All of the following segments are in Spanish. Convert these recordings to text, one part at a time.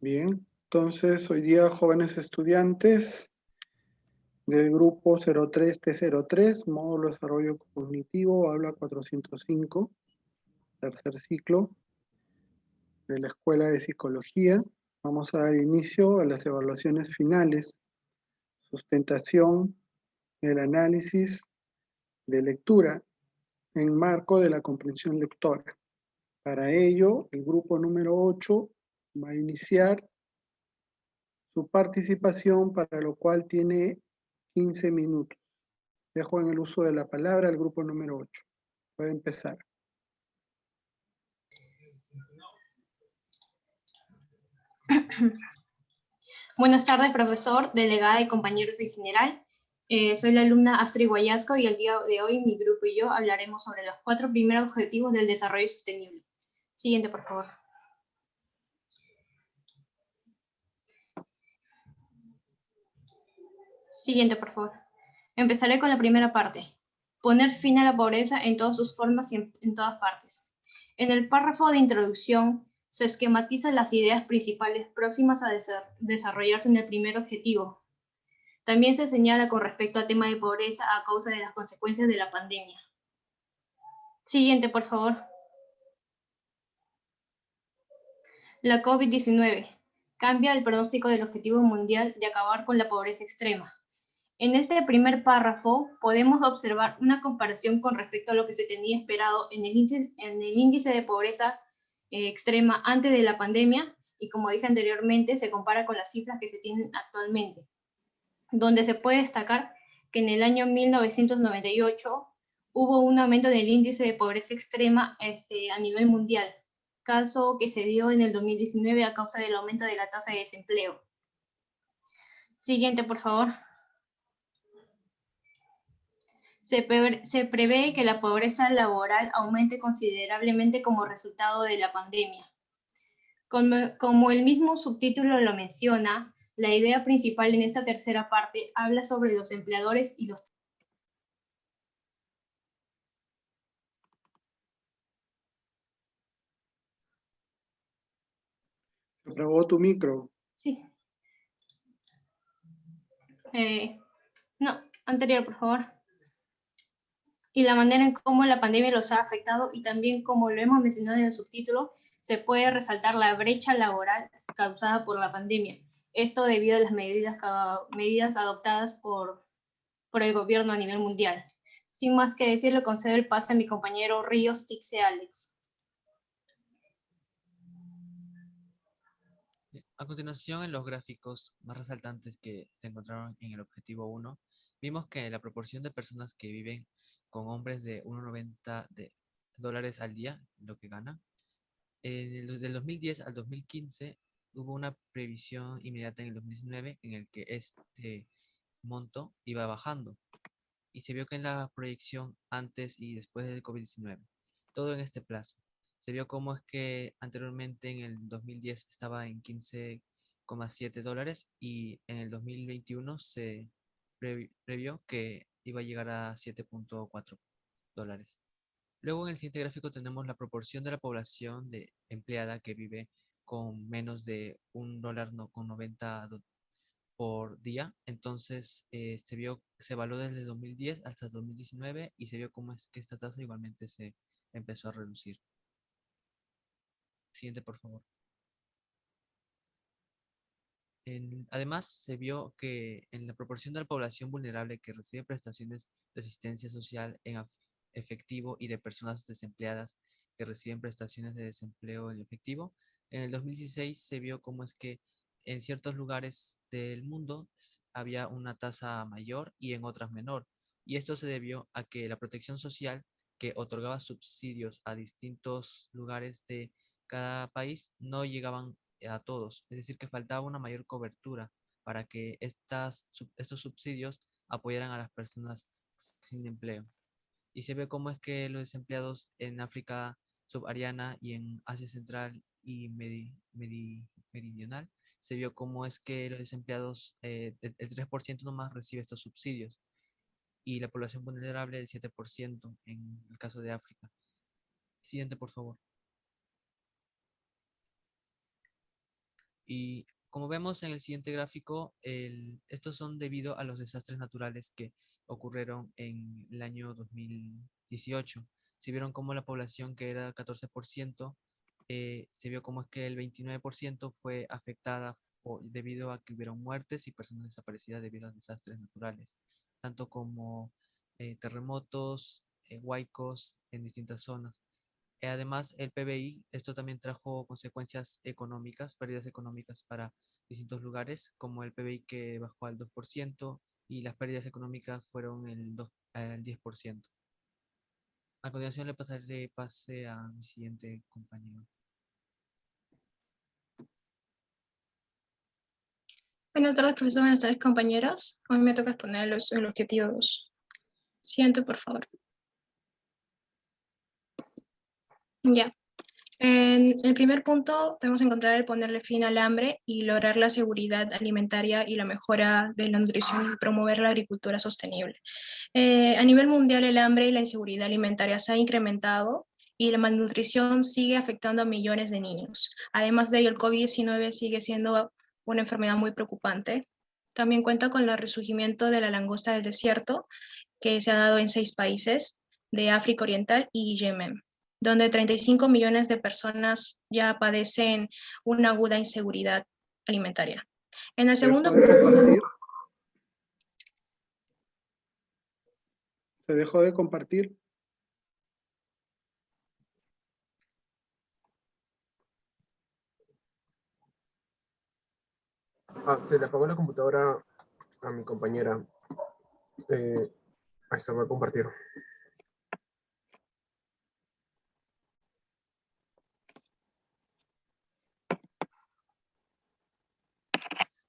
Bien, entonces hoy día jóvenes estudiantes del grupo 03T03, módulo de desarrollo cognitivo, habla 405, tercer ciclo de la Escuela de Psicología. Vamos a dar inicio a las evaluaciones finales, sustentación, el análisis de lectura en marco de la comprensión lectora. Para ello, el grupo número 8 va a iniciar su participación, para lo cual tiene 15 minutos. Dejo en el uso de la palabra al grupo número 8. Puede empezar. Buenas tardes, profesor, delegada y compañeros en general. Soy la alumna Astrid Guayasco y el día de hoy mi grupo y yo hablaremos sobre los 4 primeros objetivos del desarrollo sostenible. Siguiente, por favor. Siguiente, por favor. Empezaré con la primera parte. Poner fin a la pobreza en todas sus formas y en todas partes. En el párrafo de introducción se esquematizan las ideas principales próximas a desarrollarse en el primer objetivo. También se señala con respecto al tema de pobreza a causa de las consecuencias de la pandemia. Siguiente, por favor. La COVID-19 cambia el pronóstico del objetivo mundial de acabar con la pobreza extrema. En este primer párrafo podemos observar una comparación con respecto a lo que se tenía esperado en el índice de pobreza extrema antes de la pandemia y, como dije anteriormente, se compara con las cifras que se tienen actualmente, donde se puede destacar que en el año 1998 hubo un aumento del índice de pobreza extrema a nivel mundial, caso que se dio en el 2019 a causa del aumento de la tasa de desempleo. Siguiente, por favor. Se prevé que la pobreza laboral aumente considerablemente como resultado de la pandemia. Como el mismo subtítulo lo menciona, la idea principal en esta tercera parte habla sobre los empleadores y los... Se apagó tu micro. Sí. No, anterior, por favor. Y la manera en cómo la pandemia los ha afectado, y también, como lo hemos mencionado en el subtítulo, se puede resaltar la brecha laboral causada por la pandemia. Esto debido a las medidas adoptadas por el gobierno a nivel mundial. Sin más que decir, le concedo el pase a mi compañero Ríos Tixe Alex. A continuación, en los gráficos más resaltantes que se encontraron en el objetivo 1, vimos que la proporción de personas que viven con hombres de 1,90 dólares al día, lo que gana, del 2010 al 2015 hubo una previsión inmediata en el 2019 en el que este monto iba bajando y se vio que en la proyección antes y después del COVID-19, todo en este plazo. Se vio cómo es que anteriormente en el 2010 estaba en 15,7 dólares y en el 2021 se previó que iba a llegar a 7,4 dólares. Luego en el siguiente gráfico tenemos la proporción de la población empleada que vive con menos de $1,90 por día. Entonces se evaluó desde 2010 hasta 2019 y se vio cómo es que esta tasa igualmente se empezó a reducir. Siguiente, por favor. Además, se vio que en la proporción de la población vulnerable que recibe prestaciones de asistencia social en efectivo y de personas desempleadas que reciben prestaciones de desempleo en efectivo, en el 2016 se vio cómo es que en ciertos lugares del mundo había una tasa mayor y en otras menor. Y esto se debió a que la protección social que otorgaba subsidios a distintos lugares de cada país no llegaban a todos, es decir, que faltaba una mayor cobertura para que estos subsidios apoyaran a las personas sin empleo. Y se ve cómo es que los desempleados en África subsahariana y en Asia Central y Meridional, se vio cómo es que los desempleados, el 3% nomás recibe estos subsidios y la población vulnerable el 7% en el caso de África. Siguiente, por favor. Y como vemos en el siguiente gráfico, estos son debido a los desastres naturales que ocurrieron en el año 2018. Se vieron como la población, que era 14%, se vio como es que el 29% fue afectada debido a que hubieron muertes y personas desaparecidas debido a desastres naturales, tanto como terremotos, huaicos en distintas zonas. Además, el PBI, esto también trajo consecuencias económicas, pérdidas económicas para distintos lugares, como el PBI, que bajó al 2% y las pérdidas económicas fueron al 10%. A continuación le pasaré pase a mi siguiente compañero. Buenas tardes, profesor. Buenas tardes, compañeros. Hoy me toca exponer el objetivo 2. Siguiente, por favor. Ya. En el primer punto debemos encontrar el ponerle fin al hambre y lograr la seguridad alimentaria y la mejora de la nutrición y promover la agricultura sostenible. A nivel mundial, el hambre y la inseguridad alimentaria se ha incrementado y la malnutrición sigue afectando a millones de niños. Además de ello, el COVID-19 sigue siendo una enfermedad muy preocupante. También cuenta con el resurgimiento de la langosta del desierto, que se ha dado en 6 países de África Oriental y Yemen, donde 35 millones de personas ya padecen una aguda inseguridad alimentaria. En el ¿Se dejó segundo de punto, compartir? ¿Se dejó de compartir? Se le apagó la computadora a mi compañera. Ahí se va a compartir.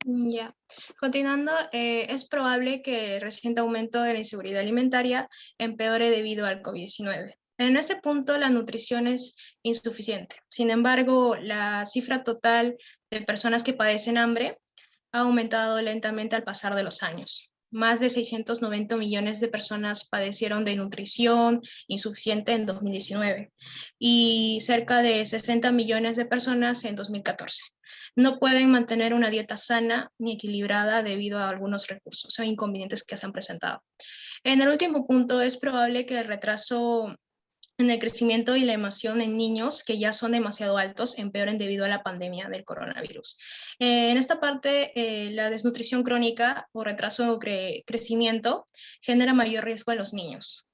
ya. Continuando, es probable que el reciente aumento de la inseguridad alimentaria empeore debido al COVID-19. En este punto, la nutrición es insuficiente. Sin embargo, la cifra total de personas que padecen hambre ha aumentado lentamente al pasar de los años. Más de 690 millones de personas padecieron de nutrición insuficiente en 2019 y cerca de 60 millones de personas en 2014. No pueden mantener una dieta sana ni equilibrada debido a algunos recursos o inconvenientes que se han presentado. En el último punto, es probable que el retraso en el crecimiento y la emoción en niños que ya son demasiado altos empeoren debido a la pandemia del coronavirus. En esta parte, la desnutrición crónica o retraso de crecimiento genera mayor riesgo en los niños,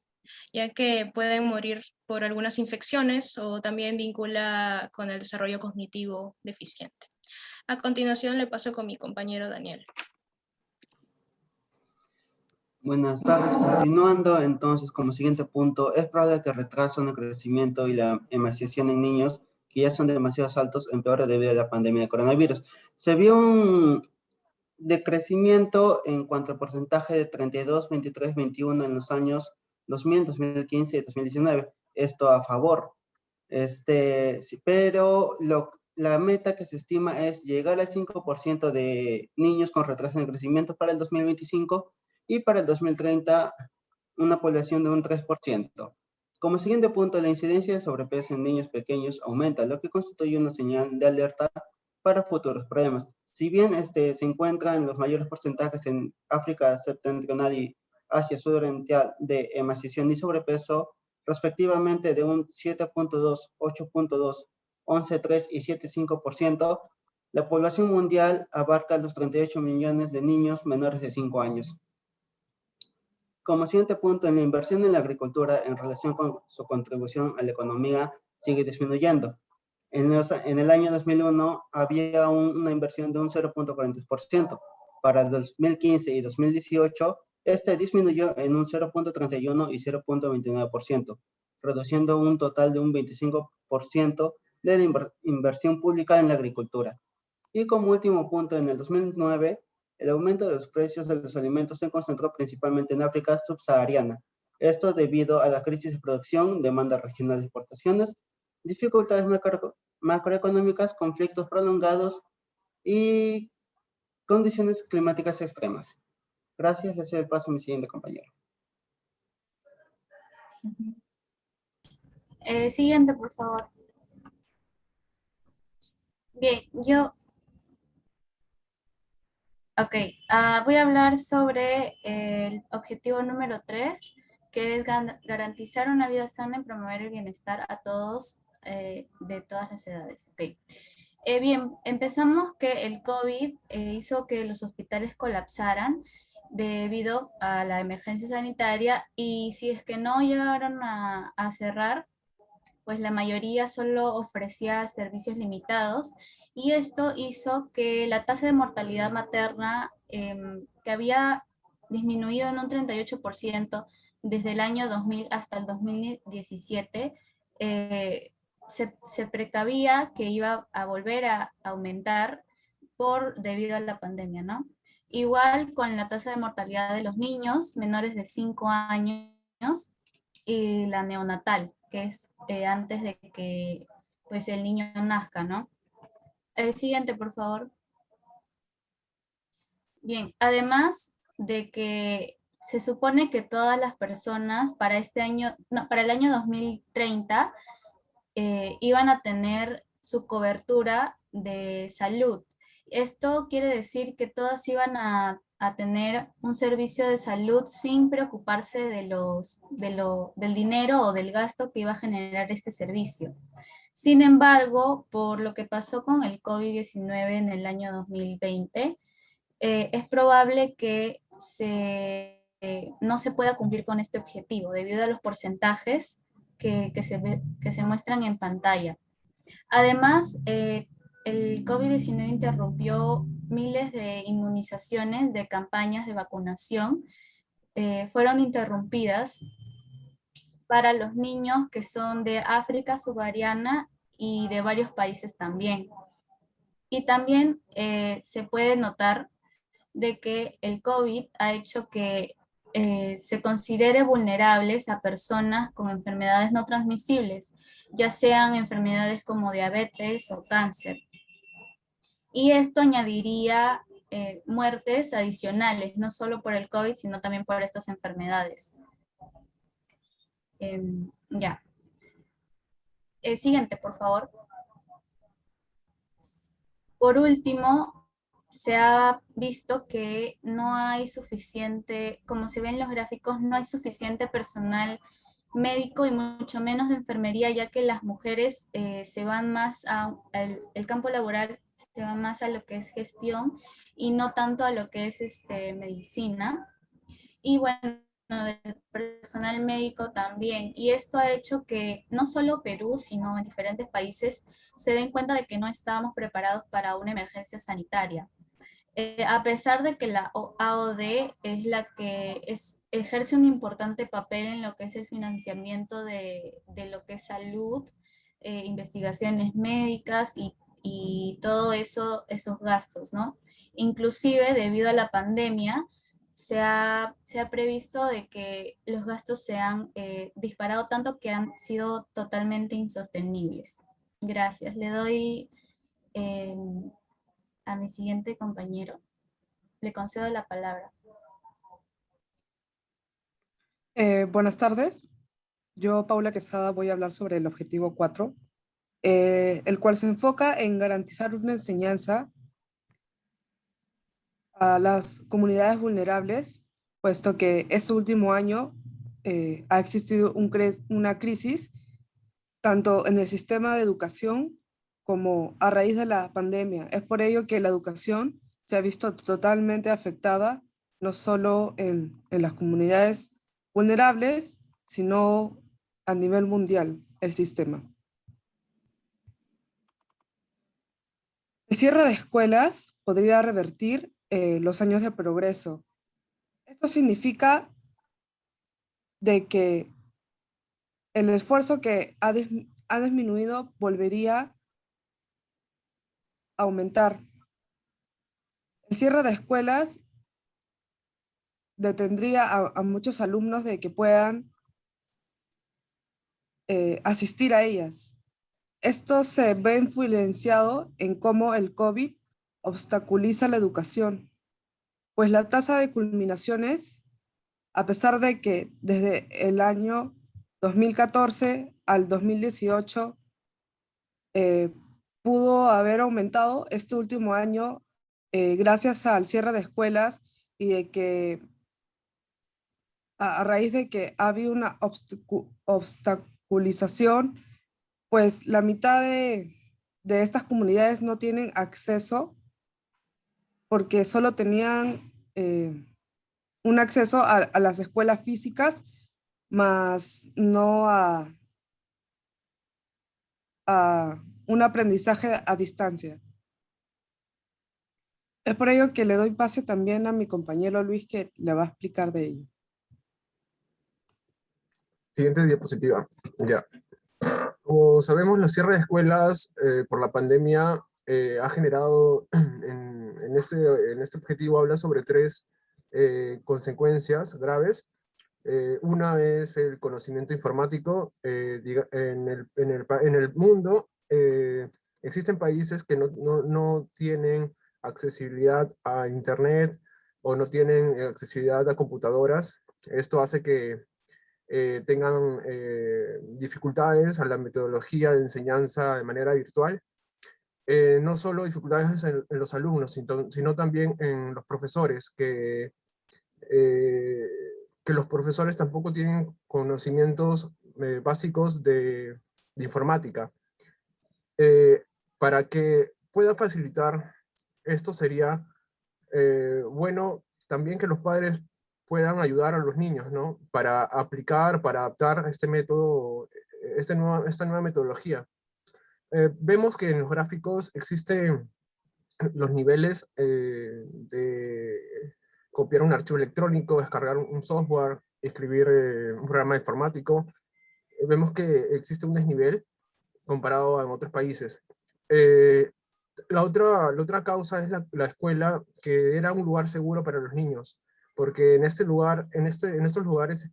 ya que pueden morir por algunas infecciones o también vincula con el desarrollo cognitivo deficiente. A continuación le paso con mi compañero Daniel. Buenas tardes. Continuando entonces como siguiente punto, es probable que el retraso en el crecimiento y la emaciación en niños que ya son demasiado altos empeore debido a la pandemia de coronavirus. Se vio un decrecimiento en cuanto al porcentaje de 32, 23, 21 en los años 2000, 2015 y 2019. Esto a favor. Pero la meta que se estima es llegar al 5% de niños con retraso en el crecimiento para el 2025 y para el 2030 una población de un 3%. Como siguiente punto, la incidencia de sobrepeso en niños pequeños aumenta, lo que constituye una señal de alerta para futuros problemas. Si bien se encuentra en los mayores porcentajes en África septentrional y Asia sudoriental de emaciación y sobrepeso, respectivamente de un 7.2, 8.2, 11.3 y 7.5%, la población mundial abarca los 38 millones de niños menores de 5 años. Como siguiente punto, en la inversión en la agricultura en relación con su contribución a la economía sigue disminuyendo. En el año 2001 había una inversión de un 0.40%. Para 2015 y 2018, disminuyó en un 0.31 y 0.29%, reduciendo un total de un 25% de la inversión pública en la agricultura. Y como último punto, en el 2009, el aumento de los precios de los alimentos se concentró principalmente en África subsahariana. Esto debido a la crisis de producción, demanda regional de exportaciones, dificultades macroeconómicas, conflictos prolongados y condiciones climáticas extremas. Gracias, le cedo el paso a mi siguiente compañero. Siguiente, por favor. Bien, yo Ok, voy a hablar sobre el objetivo número 3, que es garantizar una vida sana y promover el bienestar a todos de todas las edades. Ok. Bien, empezamos que el COVID hizo que los hospitales colapsaran debido a la emergencia sanitaria, y si es que no llegaron a cerrar, pues la mayoría solo ofrecía servicios limitados, y esto hizo que la tasa de mortalidad materna, que había disminuido en un 38% desde el año 2000 hasta el 2017, se precavía que iba a volver a aumentar debido a la pandemia, ¿no? Igual con la tasa de mortalidad de los niños menores de 5 años y la neonatal, que es antes de que pues el niño nazca, ¿no? El siguiente, por favor. Bien, además de que se supone que todas las personas para este año, no, para el año 2030 iban a tener su cobertura de salud. Esto quiere decir que todas iban a tener un servicio de salud sin preocuparse del dinero o del gasto que iba a generar este servicio. Sin embargo, por lo que pasó con el COVID-19 en el año 2020, es probable que no se pueda cumplir con este objetivo debido a los porcentajes que se muestran en pantalla. Además, el COVID-19 interrumpió miles de inmunizaciones, de campañas de vacunación, fueron interrumpidas para los niños que son de África subsahariana y de varios países también. Y también se puede notar de que el COVID ha hecho que se considere vulnerables a personas con enfermedades no transmisibles, ya sean enfermedades como diabetes o cáncer. Y esto añadiría muertes adicionales, no solo por el COVID, sino también por estas enfermedades. Ya. Siguiente, por favor. Por último, se ha visto que no hay suficiente, como se ve en los gráficos, no hay suficiente personal médico y mucho menos de enfermería, ya que las mujeres se van más el campo laboral, se va más a lo que es gestión y no tanto a lo que es medicina. Y bueno, del personal médico también. Y esto ha hecho que no solo Perú, sino en diferentes países se den cuenta de que no estábamos preparados para una emergencia sanitaria. A pesar de que la AOD es la que ejerce un importante papel en lo que es el financiamiento de lo que es salud, investigaciones médicas y todo eso, esos gastos, ¿no? Inclusive debido a la pandemia, se ha previsto de que los gastos se han disparado tanto que han sido totalmente insostenibles. Gracias. Le doy a mi siguiente compañero. Le concedo la palabra. Buenas tardes. Yo, Paula Quesada, voy a hablar sobre el objetivo 4, el cual se enfoca en garantizar una enseñanza a las comunidades vulnerables, puesto que este último año ha existido una crisis tanto en el sistema de educación como a raíz de la pandemia. Es por ello que la educación se ha visto totalmente afectada, no solo en las comunidades vulnerables, sino a nivel mundial, el sistema. El cierre de escuelas podría revertir los años de progreso. Esto significa de que el esfuerzo que ha disminuido volvería a aumentar. El cierre de escuelas detendría a muchos alumnos de que puedan asistir a ellas. Esto se ve influenciado en cómo el COVID obstaculiza la educación, pues la tasa de culminaciones, a pesar de que desde el año 2014 al 2018 pudo haber aumentado, este último año gracias al cierre de escuelas y de que a raíz de que ha habido una obstaculización, pues la mitad de estas comunidades no tienen acceso porque solo tenían un acceso a las escuelas físicas, más no a un aprendizaje a distancia. Es por ello que le doy pase también a mi compañero Luis, que le va a explicar de ello. Siguiente diapositiva. Ya. Como sabemos, la cierre de escuelas por la pandemia ha generado, en este objetivo habla sobre tres consecuencias graves. Una es el conocimiento informático. En el mundo existen países que no tienen accesibilidad a Internet o no tienen accesibilidad a computadoras. Esto hace que tengan dificultades a la metodología de enseñanza de manera virtual. No solo dificultades en los alumnos, sino también en los profesores, que los profesores tampoco tienen conocimientos básicos de informática. Para que pueda facilitar esto sería bueno también que los padres puedan ayudar a los niños, ¿no? Para aplicar, para adaptar este método, esta nueva metodología. Vemos que en los gráficos existen los niveles de copiar un archivo electrónico, descargar un software, escribir un programa informático. Vemos que existe un desnivel comparado a otros países. La otra causa es la escuela, que era un lugar seguro para los niños, porque en estos lugares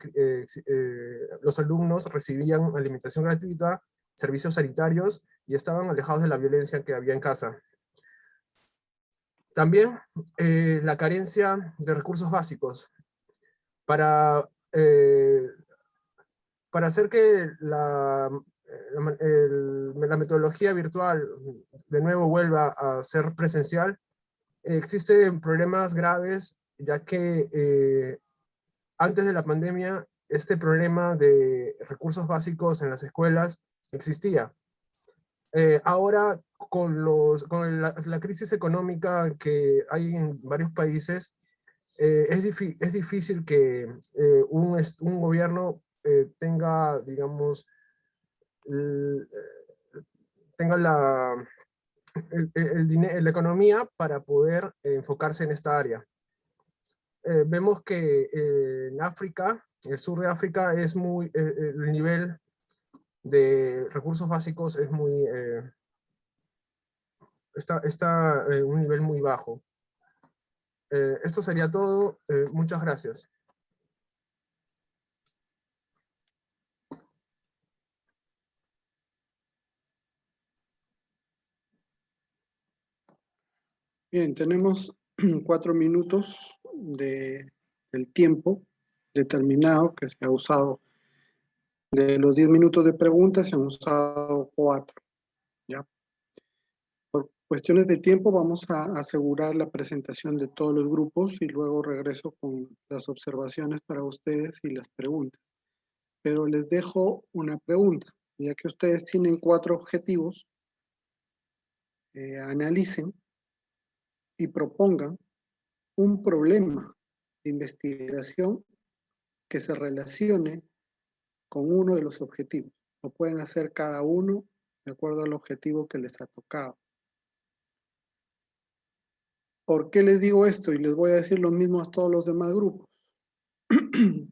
los alumnos recibían alimentación gratuita, servicios sanitarios y estaban alejados de la violencia que había en casa. También la carencia de recursos básicos para hacer que la metodología virtual de nuevo vuelva a ser presencial. Existen problemas graves, ya que antes de la pandemia este problema de recursos básicos en las escuelas existía. Ahora, con la crisis económica que hay en varios países, es difícil que un gobierno tenga, digamos, tenga la economía para poder enfocarse en esta área. Vemos que en África, el sur de África, el nivel de recursos básicos es está un nivel muy bajo. Esto sería todo. Muchas gracias. Bien, tenemos 4 minutos del tiempo determinado que se ha usado. De los 10 minutos de preguntas se han usado 4. ¿Ya? Por cuestiones de tiempo vamos a asegurar la presentación de todos los grupos y luego regreso con las observaciones para ustedes y las preguntas. Pero les dejo una pregunta. Ya que ustedes tienen 4 objetivos, analicen y propongan un problema de investigación que se relacione con uno de los objetivos. Lo pueden hacer cada uno de acuerdo al objetivo que les ha tocado. ¿Por qué les digo esto? Y les voy a decir lo mismo a todos los demás grupos.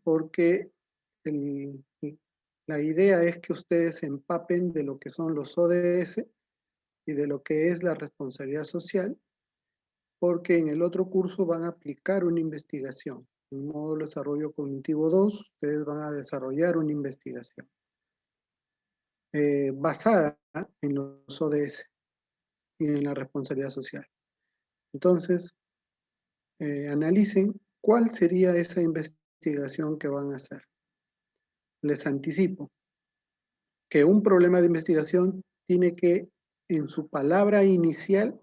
Porque la idea es que ustedes se empapen de lo que son los ODS y de lo que es la responsabilidad social, porque en el otro curso van a aplicar una investigación. En módulo de desarrollo cognitivo 2, ustedes van a desarrollar una investigación basada en los ODS y en la responsabilidad social. Entonces, analicen cuál sería esa investigación que van a hacer. Les anticipo que un problema de investigación tiene que, en su palabra inicial,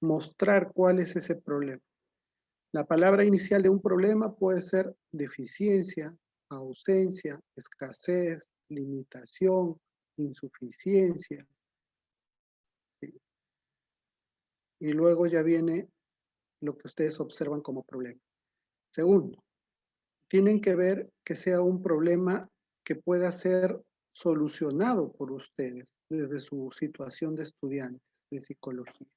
mostrar cuál es ese problema. La palabra inicial de un problema puede ser deficiencia, ausencia, escasez, limitación, insuficiencia. ¿Sí? Y luego ya viene lo que ustedes observan como problema. Segundo, tienen que ver que sea un problema que pueda ser solucionado por ustedes desde su situación de estudiantes de psicología,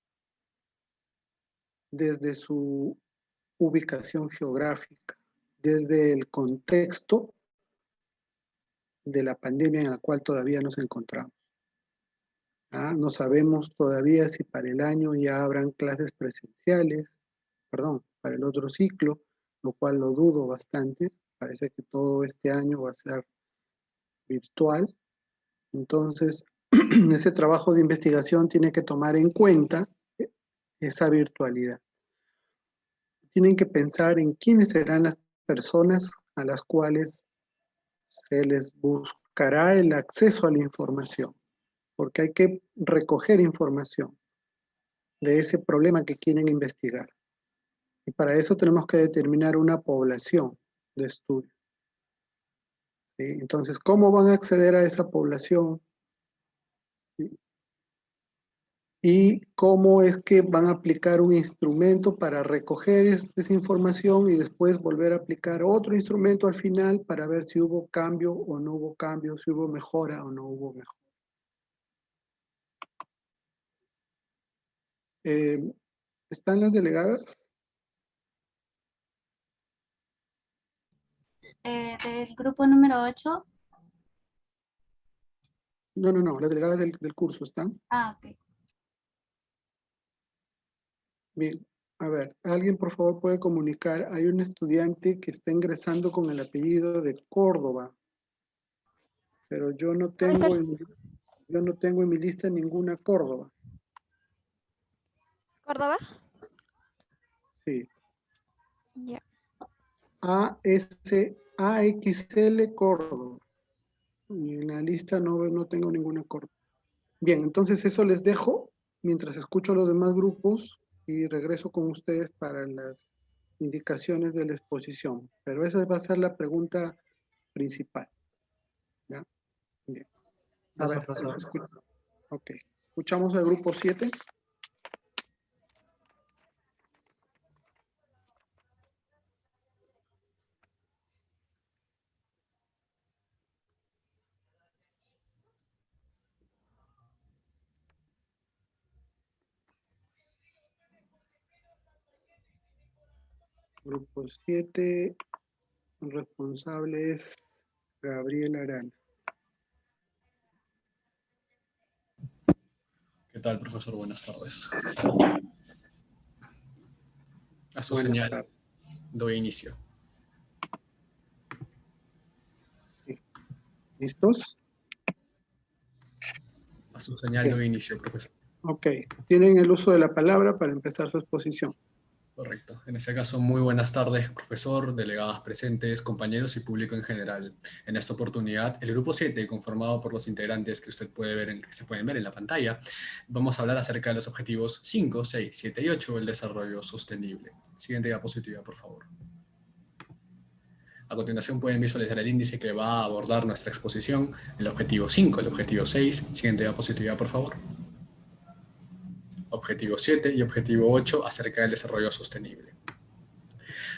desde su ubicación geográfica, desde el contexto de la pandemia en la cual todavía nos encontramos. No sabemos todavía si para el año ya habrán clases presenciales, perdón, para el otro ciclo, lo cual lo dudo bastante. Parece que todo este año va a ser virtual. Entonces, ese trabajo de investigación tiene que tomar en cuenta esa virtualidad. Tienen que pensar en quiénes serán las personas a las cuales se les buscará el acceso a la información, porque hay que recoger información de ese problema que quieren investigar. Y para eso tenemos que determinar una población de estudio. ¿Sí? Entonces, ¿cómo van a acceder a esa población? ¿Sí? Y cómo es que van a aplicar un instrumento para recoger esa información y después volver a aplicar otro instrumento al final para ver si hubo cambio o no hubo cambio, si hubo mejora o no hubo mejora. ¿Están las delegadas? Del grupo número 8. No, las delegadas del curso están. Ok. Bien, a ver, alguien por favor puede comunicar, hay un estudiante que está ingresando con el apellido de Córdoba, pero yo no tengo en mi lista ninguna Córdoba. ¿Córdoba? Sí. Ya. AXL Córdoba. Y en la lista no tengo ninguna Córdoba. Bien, entonces eso les dejo mientras escucho a los demás grupos y regreso con ustedes para las indicaciones de la exposición. Pero esa va a ser la pregunta principal. ¿Ya? Bien. A ver, ok. Escuchamos al grupo 7. Grupo 7, el responsable es Gabriel Arana. ¿Qué tal, profesor? Buenas tardes. A su Buenas señal tardes. doy inicio. Sí. ¿Listos? A su señal Bien. doy inicio, profesor. Ok. Tienen el uso de la palabra para empezar su exposición. Correcto. En ese caso, muy buenas tardes, profesor, delegadas presentes, compañeros y público en general. En esta oportunidad, el grupo 7, conformado por los integrantes que usted puede ver que se pueden ver en la pantalla, vamos a hablar acerca de los objetivos 5, 6, 7 y 8 del desarrollo sostenible. Siguiente diapositiva, por favor. A continuación pueden visualizar el índice que va a abordar nuestra exposición, el objetivo 5, el objetivo 6. Siguiente diapositiva, por favor. Objetivo 7 y objetivo 8 acerca del desarrollo sostenible.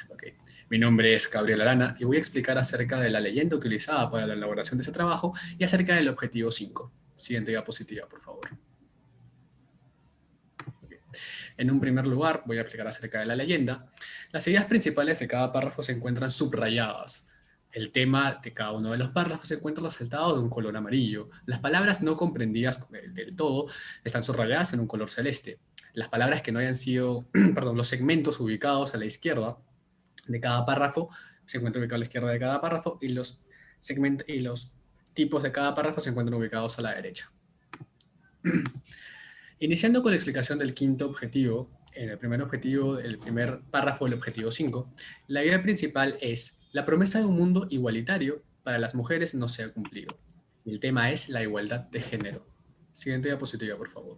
Okay. Mi nombre es Gabriel Arana y voy a explicar acerca de la leyenda utilizada para la elaboración de ese trabajo y acerca del objetivo 5. Siguiente diapositiva, por favor. Okay. En un primer lugar, voy a explicar acerca de la leyenda. Las ideas principales de cada párrafo se encuentran subrayadas. El tema de cada uno de los párrafos se encuentra resaltado de un color amarillo. Las palabras no comprendidas del todo están subrayadas en un color celeste. Las palabras que no hayan sido, perdón, los segmentos ubicados a la izquierda de cada párrafo se encuentran ubicados a la izquierda de cada párrafo y los segmentos y los tipos de cada párrafo se encuentran ubicados a la derecha. Iniciando con la explicación del quinto objetivo, en el primer objetivo, el primer párrafo del objetivo 5, la idea principal es: la promesa de un mundo igualitario para las mujeres no se ha cumplido. Y el tema es la igualdad de género. Siguiente diapositiva, por favor.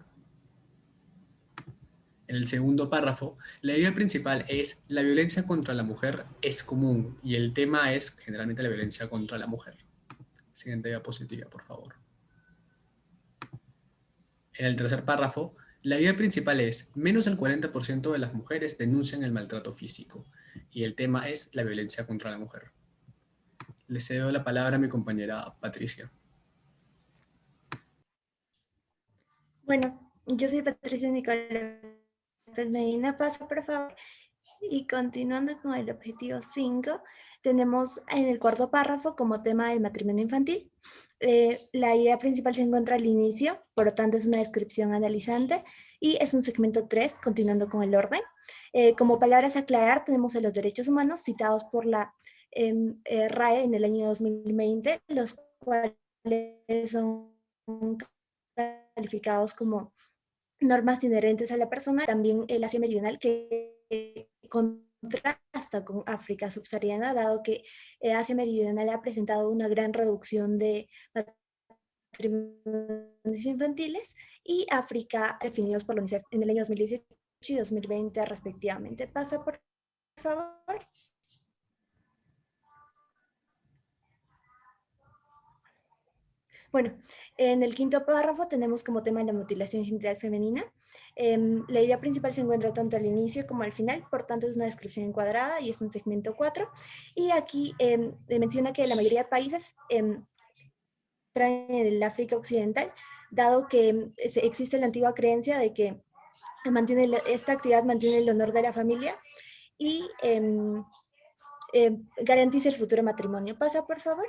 En el segundo párrafo, la idea principal es la violencia contra la mujer es común y el tema es generalmente la violencia contra la mujer. Siguiente diapositiva, por favor. En el tercer párrafo, la idea principal es menos del 40% de las mujeres denuncian el maltrato físico y el tema es la violencia contra la mujer. Le cedo la palabra a mi compañera Patricia. Bueno, yo soy Patricia Nicolás Medina, pasa por favor. Y continuando con el objetivo 5, tenemos en el cuarto párrafo como tema el matrimonio infantil. La idea principal se encuentra al inicio, por lo tanto es una descripción analizante, y es un segmento 3, continuando con el orden. Como palabras a aclarar, tenemos a los derechos humanos citados por la RAE en el año 2020, los cuales son calificados como normas inherentes a la persona, también el Asia Meridional, que contrasta con África subsahariana, dado que Asia Meridional ha presentado una gran reducción de matrimonios infantiles, y África, definidos por la UNICEF en el año 2018 y 2020 respectivamente. Pasa, por favor. Bueno, en el quinto párrafo tenemos como tema la mutilación genital femenina. La idea principal se encuentra tanto al inicio como al final, por tanto es una descripción encuadrada y es un segmento 4. Y aquí menciona que la mayoría de países traen el África Occidental, dado que existe la antigua creencia de que esta actividad mantiene el honor de la familia y garantiza el futuro matrimonio. Pasa, por favor.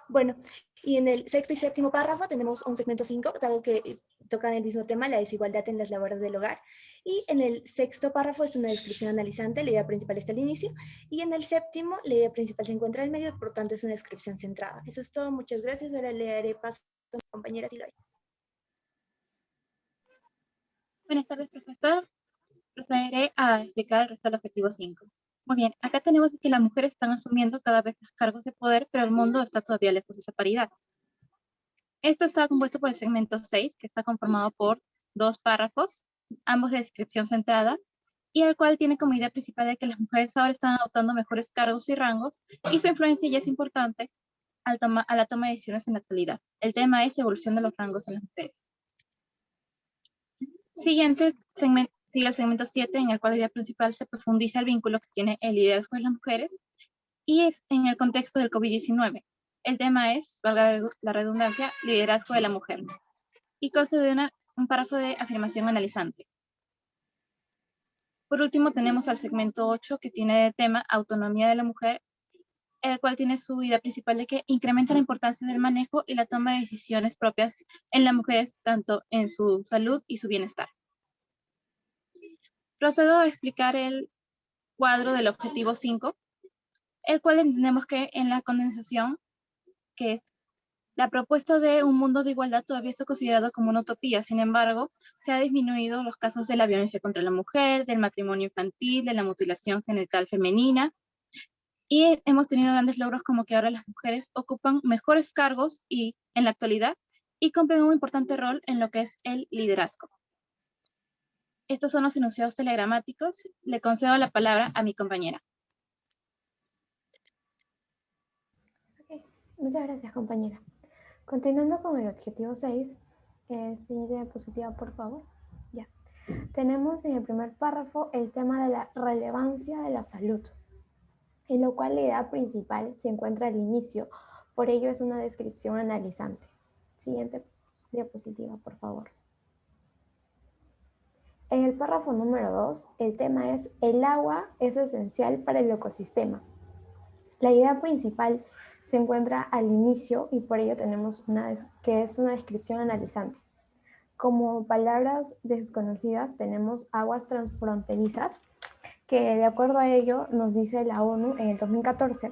Bueno, y en el sexto y séptimo párrafo tenemos un segmento 5, dado que tocan el mismo tema, la desigualdad en las labores del hogar. Y en el sexto párrafo es una descripción analizante, la idea principal está al inicio. Y en el séptimo, la idea principal se encuentra al medio, por tanto es una descripción centrada. Eso es todo, muchas gracias. Ahora le daré paso a mi compañera Siloy. Buenas tardes, profesor. Procederé a explicar el resto del objetivo 5. Muy bien, acá tenemos que las mujeres están asumiendo cada vez más cargos de poder, pero el mundo está todavía lejos de esa paridad. Esto está compuesto por el segmento 6, que está conformado por 2 párrafos, ambos de descripción centrada, y el cual tiene como idea principal de que las mujeres ahora están adoptando mejores cargos y rangos, y su influencia ya es importante a la toma de decisiones en la actualidad. El tema es evolución de los rangos en las mujeres. Siguiente segmento. Sigue el segmento 7, en el cual la idea principal se profundiza el vínculo que tiene el liderazgo de las mujeres, y es en el contexto del COVID-19. El tema es, valga la redundancia, liderazgo de la mujer, y consta de un párrafo de afirmación analizante. Por último, tenemos al segmento 8, que tiene de tema autonomía de la mujer, el cual tiene su idea principal de que incrementa la importancia del manejo y la toma de decisiones propias en las mujeres, tanto en su salud y su bienestar. Procedo a explicar el cuadro del objetivo 5, el cual entendemos que en la condensación, que es la propuesta de un mundo de igualdad, todavía está considerado como una utopía. Sin embargo, se ha disminuido los casos de la violencia contra la mujer, del matrimonio infantil, de la mutilación genital femenina, y hemos tenido grandes logros como que ahora las mujeres ocupan mejores cargos y en la actualidad y cumplen un importante rol en lo que es el liderazgo. Estos son los enunciados telegramáticos. Le concedo la palabra a mi compañera. Muchas gracias, compañera. Continuando con el objetivo 6, siguiente diapositiva, por favor. Ya. Tenemos en el primer párrafo el tema de la relevancia de la salud, en lo cual la idea principal se encuentra al inicio, por ello es una descripción analizante. Siguiente diapositiva, por favor. En el párrafo número 2, el tema es el agua es esencial para el ecosistema. La idea principal se encuentra al inicio y por ello tenemos que es una descripción analizante. Como palabras desconocidas tenemos aguas transfronterizas, que de acuerdo a ello nos dice la ONU en el 2014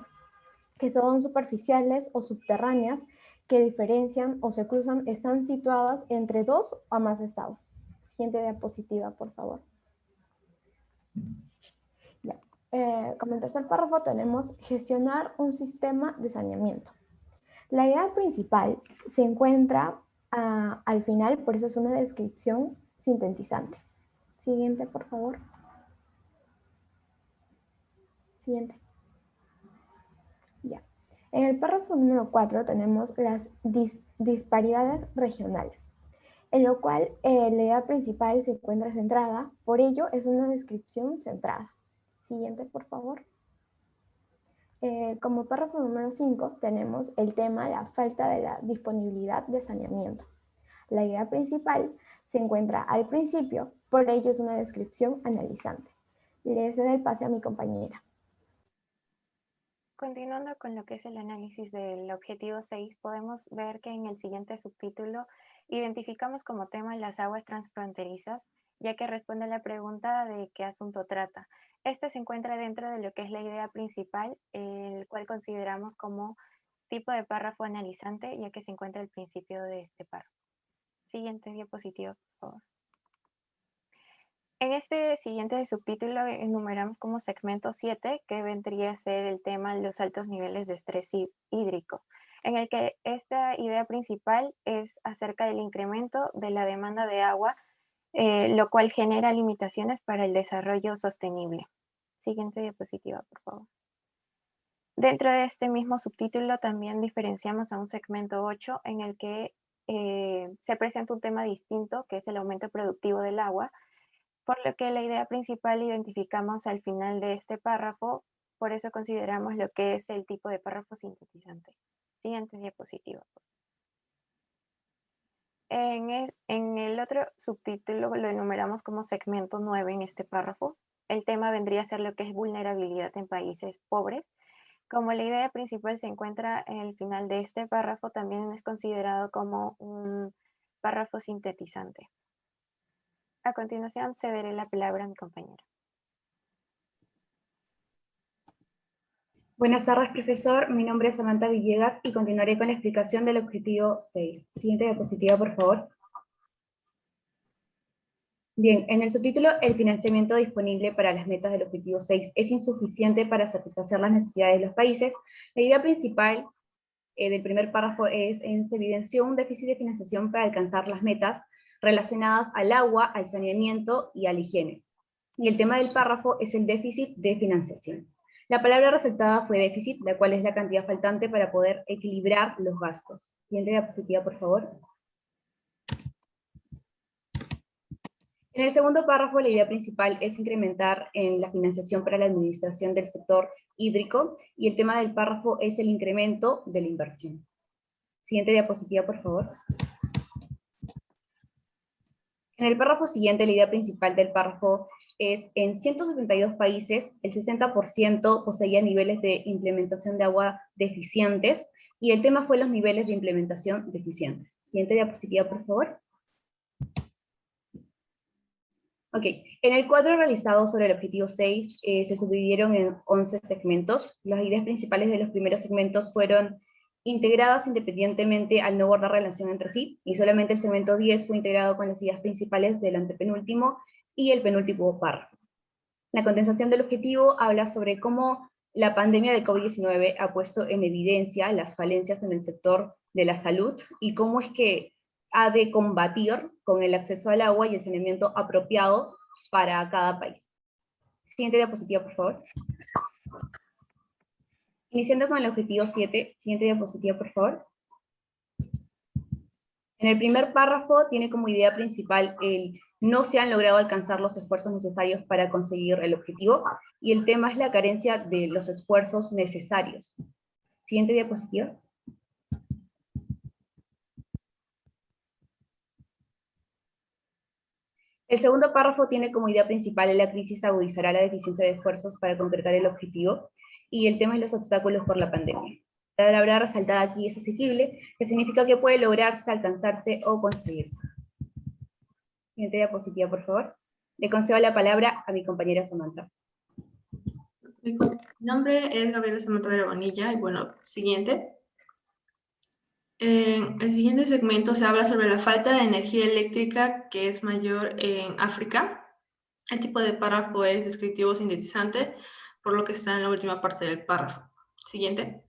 que son superficiales o subterráneas que diferencian o se cruzan, están situadas entre 2 o más estados. Siguiente diapositiva, por favor. Ya. Como en tercer párrafo tenemos gestionar un sistema de saneamiento. La idea principal se encuentra al final, por eso es una descripción sintetizante. Siguiente, por favor. Siguiente. Ya. En el párrafo número 4 tenemos las disparidades regionales, en lo cual la idea principal se encuentra centrada, por ello es una descripción centrada. Siguiente, por favor. Como párrafo número 5 tenemos el tema la falta de la disponibilidad de saneamiento. La idea principal se encuentra al principio, por ello es una descripción analizante. Le cedo el pase a mi compañera. Continuando con lo que es el análisis del objetivo 6, podemos ver que en el siguiente subtítulo identificamos como tema las aguas transfronterizas, ya que responde a la pregunta de qué asunto trata. Este se encuentra dentro de lo que es la idea principal, el cual consideramos como tipo de párrafo analizante, ya que se encuentra al principio de este párrafo. Siguiente diapositiva, por favor. En este siguiente subtítulo enumeramos como segmento 7, que vendría a ser el tema los altos niveles de estrés hídrico, en el que esta idea principal es acerca del incremento de la demanda de agua, lo cual genera limitaciones para el desarrollo sostenible. Siguiente diapositiva, por favor. Dentro de este mismo subtítulo también diferenciamos a un segmento 8 en el que se presenta un tema distinto, que es el aumento productivo del agua, por lo que la idea principal identificamos al final de este párrafo, por eso consideramos lo que es el tipo de párrafo sintetizante. Siguiente diapositiva. En el otro subtítulo lo enumeramos como segmento 9 en este párrafo. El tema vendría a ser lo que es vulnerabilidad en países pobres. Como la idea principal se encuentra en el final de este párrafo, también es considerado como un párrafo sintetizante. A continuación, cederé la palabra a mi compañera. Buenas tardes, profesor. Mi nombre es Samantha Villegas y continuaré con la explicación del objetivo 6. Siguiente diapositiva, por favor. Bien, en el subtítulo, el financiamiento disponible para las metas del objetivo 6 es insuficiente para satisfacer las necesidades de los países. La idea principal del primer párrafo es se evidenció un déficit de financiación para alcanzar las metas relacionadas al agua, al saneamiento y a la higiene. Y el tema del párrafo es el déficit de financiación. La palabra resaltada fue déficit, la cual es la cantidad faltante para poder equilibrar los gastos. Siguiente diapositiva, por favor. En el segundo párrafo, la idea principal es incrementar en la financiación para la administración del sector hídrico, y el tema del párrafo es el incremento de la inversión. Siguiente diapositiva, por favor. En el párrafo siguiente, la idea principal del párrafo es, en 172 países, el 60% poseía niveles de implementación de agua deficientes, y el tema fue los niveles de implementación deficientes. Siguiente diapositiva, por favor. Ok, en el cuadro realizado sobre el objetivo 6 se subdividieron en 11 segmentos. Las ideas principales de los primeros segmentos fueron integradas independientemente al no guardar relación entre sí, y solamente el segmento 10 fue integrado con las ideas principales del antepenúltimo y el penúltimo párrafo. La condensación del objetivo habla sobre cómo la pandemia de COVID-19 ha puesto en evidencia las falencias en el sector de la salud y cómo es que ha de combatir con el acceso al agua y el saneamiento apropiado para cada país. Siguiente diapositiva, por favor. Iniciando con el objetivo 7, siguiente diapositiva, por favor. En el primer párrafo tiene como idea principal el no se han logrado alcanzar los esfuerzos necesarios para conseguir el objetivo, y el tema es la carencia de los esfuerzos necesarios. Siguiente diapositiva. El segundo párrafo tiene como idea principal la crisis agudizará la deficiencia de esfuerzos para concretar el objetivo, y el tema es los obstáculos por la pandemia. La palabra resaltada aquí es asequible, que significa que puede lograrse, alcanzarse o conseguirse. Siguiente diapositiva, por favor. Le concedo la palabra a mi compañera Samantha. Mi nombre es Gabriela Samantha Bonilla, y bueno, siguiente. En el siguiente segmento se habla sobre la falta de energía eléctrica que es mayor en África. El tipo de párrafo es descriptivo sintetizante, por lo que está en la última parte del párrafo. Siguiente.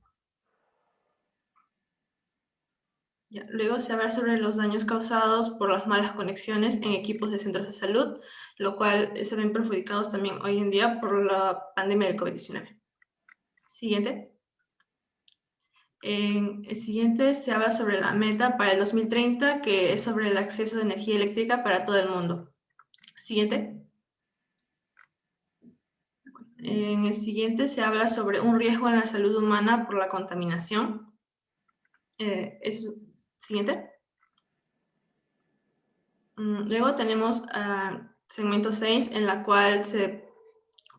Ya, luego se habla sobre los daños causados por las malas conexiones en equipos de centros de salud, lo cual se ven perjudicados también hoy en día por la pandemia del COVID-19. Siguiente. En el siguiente se habla sobre la meta para el 2030, que es sobre el acceso de energía eléctrica para todo el mundo. Siguiente. En el siguiente se habla sobre un riesgo en la salud humana por la contaminación. Siguiente. Luego tenemos segmento 6, en la cual se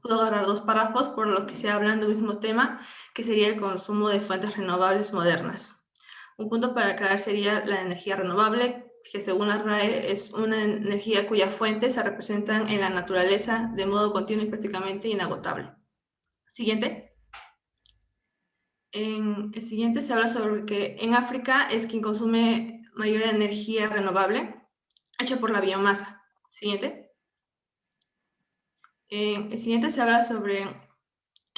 puedo agarrar 2 párrafos por los que se hablan del mismo tema, que sería el consumo de fuentes renovables modernas. Un punto para aclarar sería la energía renovable, que según la RAE es una energía cuyas fuentes se representan en la naturaleza de modo continuo y prácticamente inagotable. Siguiente. En el siguiente se habla sobre que en África es quien consume mayor energía renovable, hecha por la biomasa. Siguiente. En el siguiente se habla sobre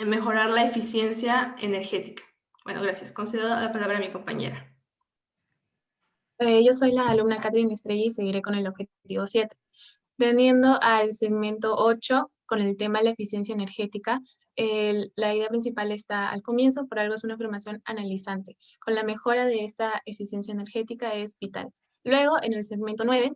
mejorar la eficiencia energética. Bueno, gracias. Concedo la palabra a mi compañera. Yo soy la alumna Catherine Estrella y seguiré con el objetivo 7. Teniendo al segmento 8 con el tema de la eficiencia energética, la idea principal está al comienzo, por algo es una afirmación analizante. Con la mejora de esta eficiencia energética es vital. Luego, en el segmento 9,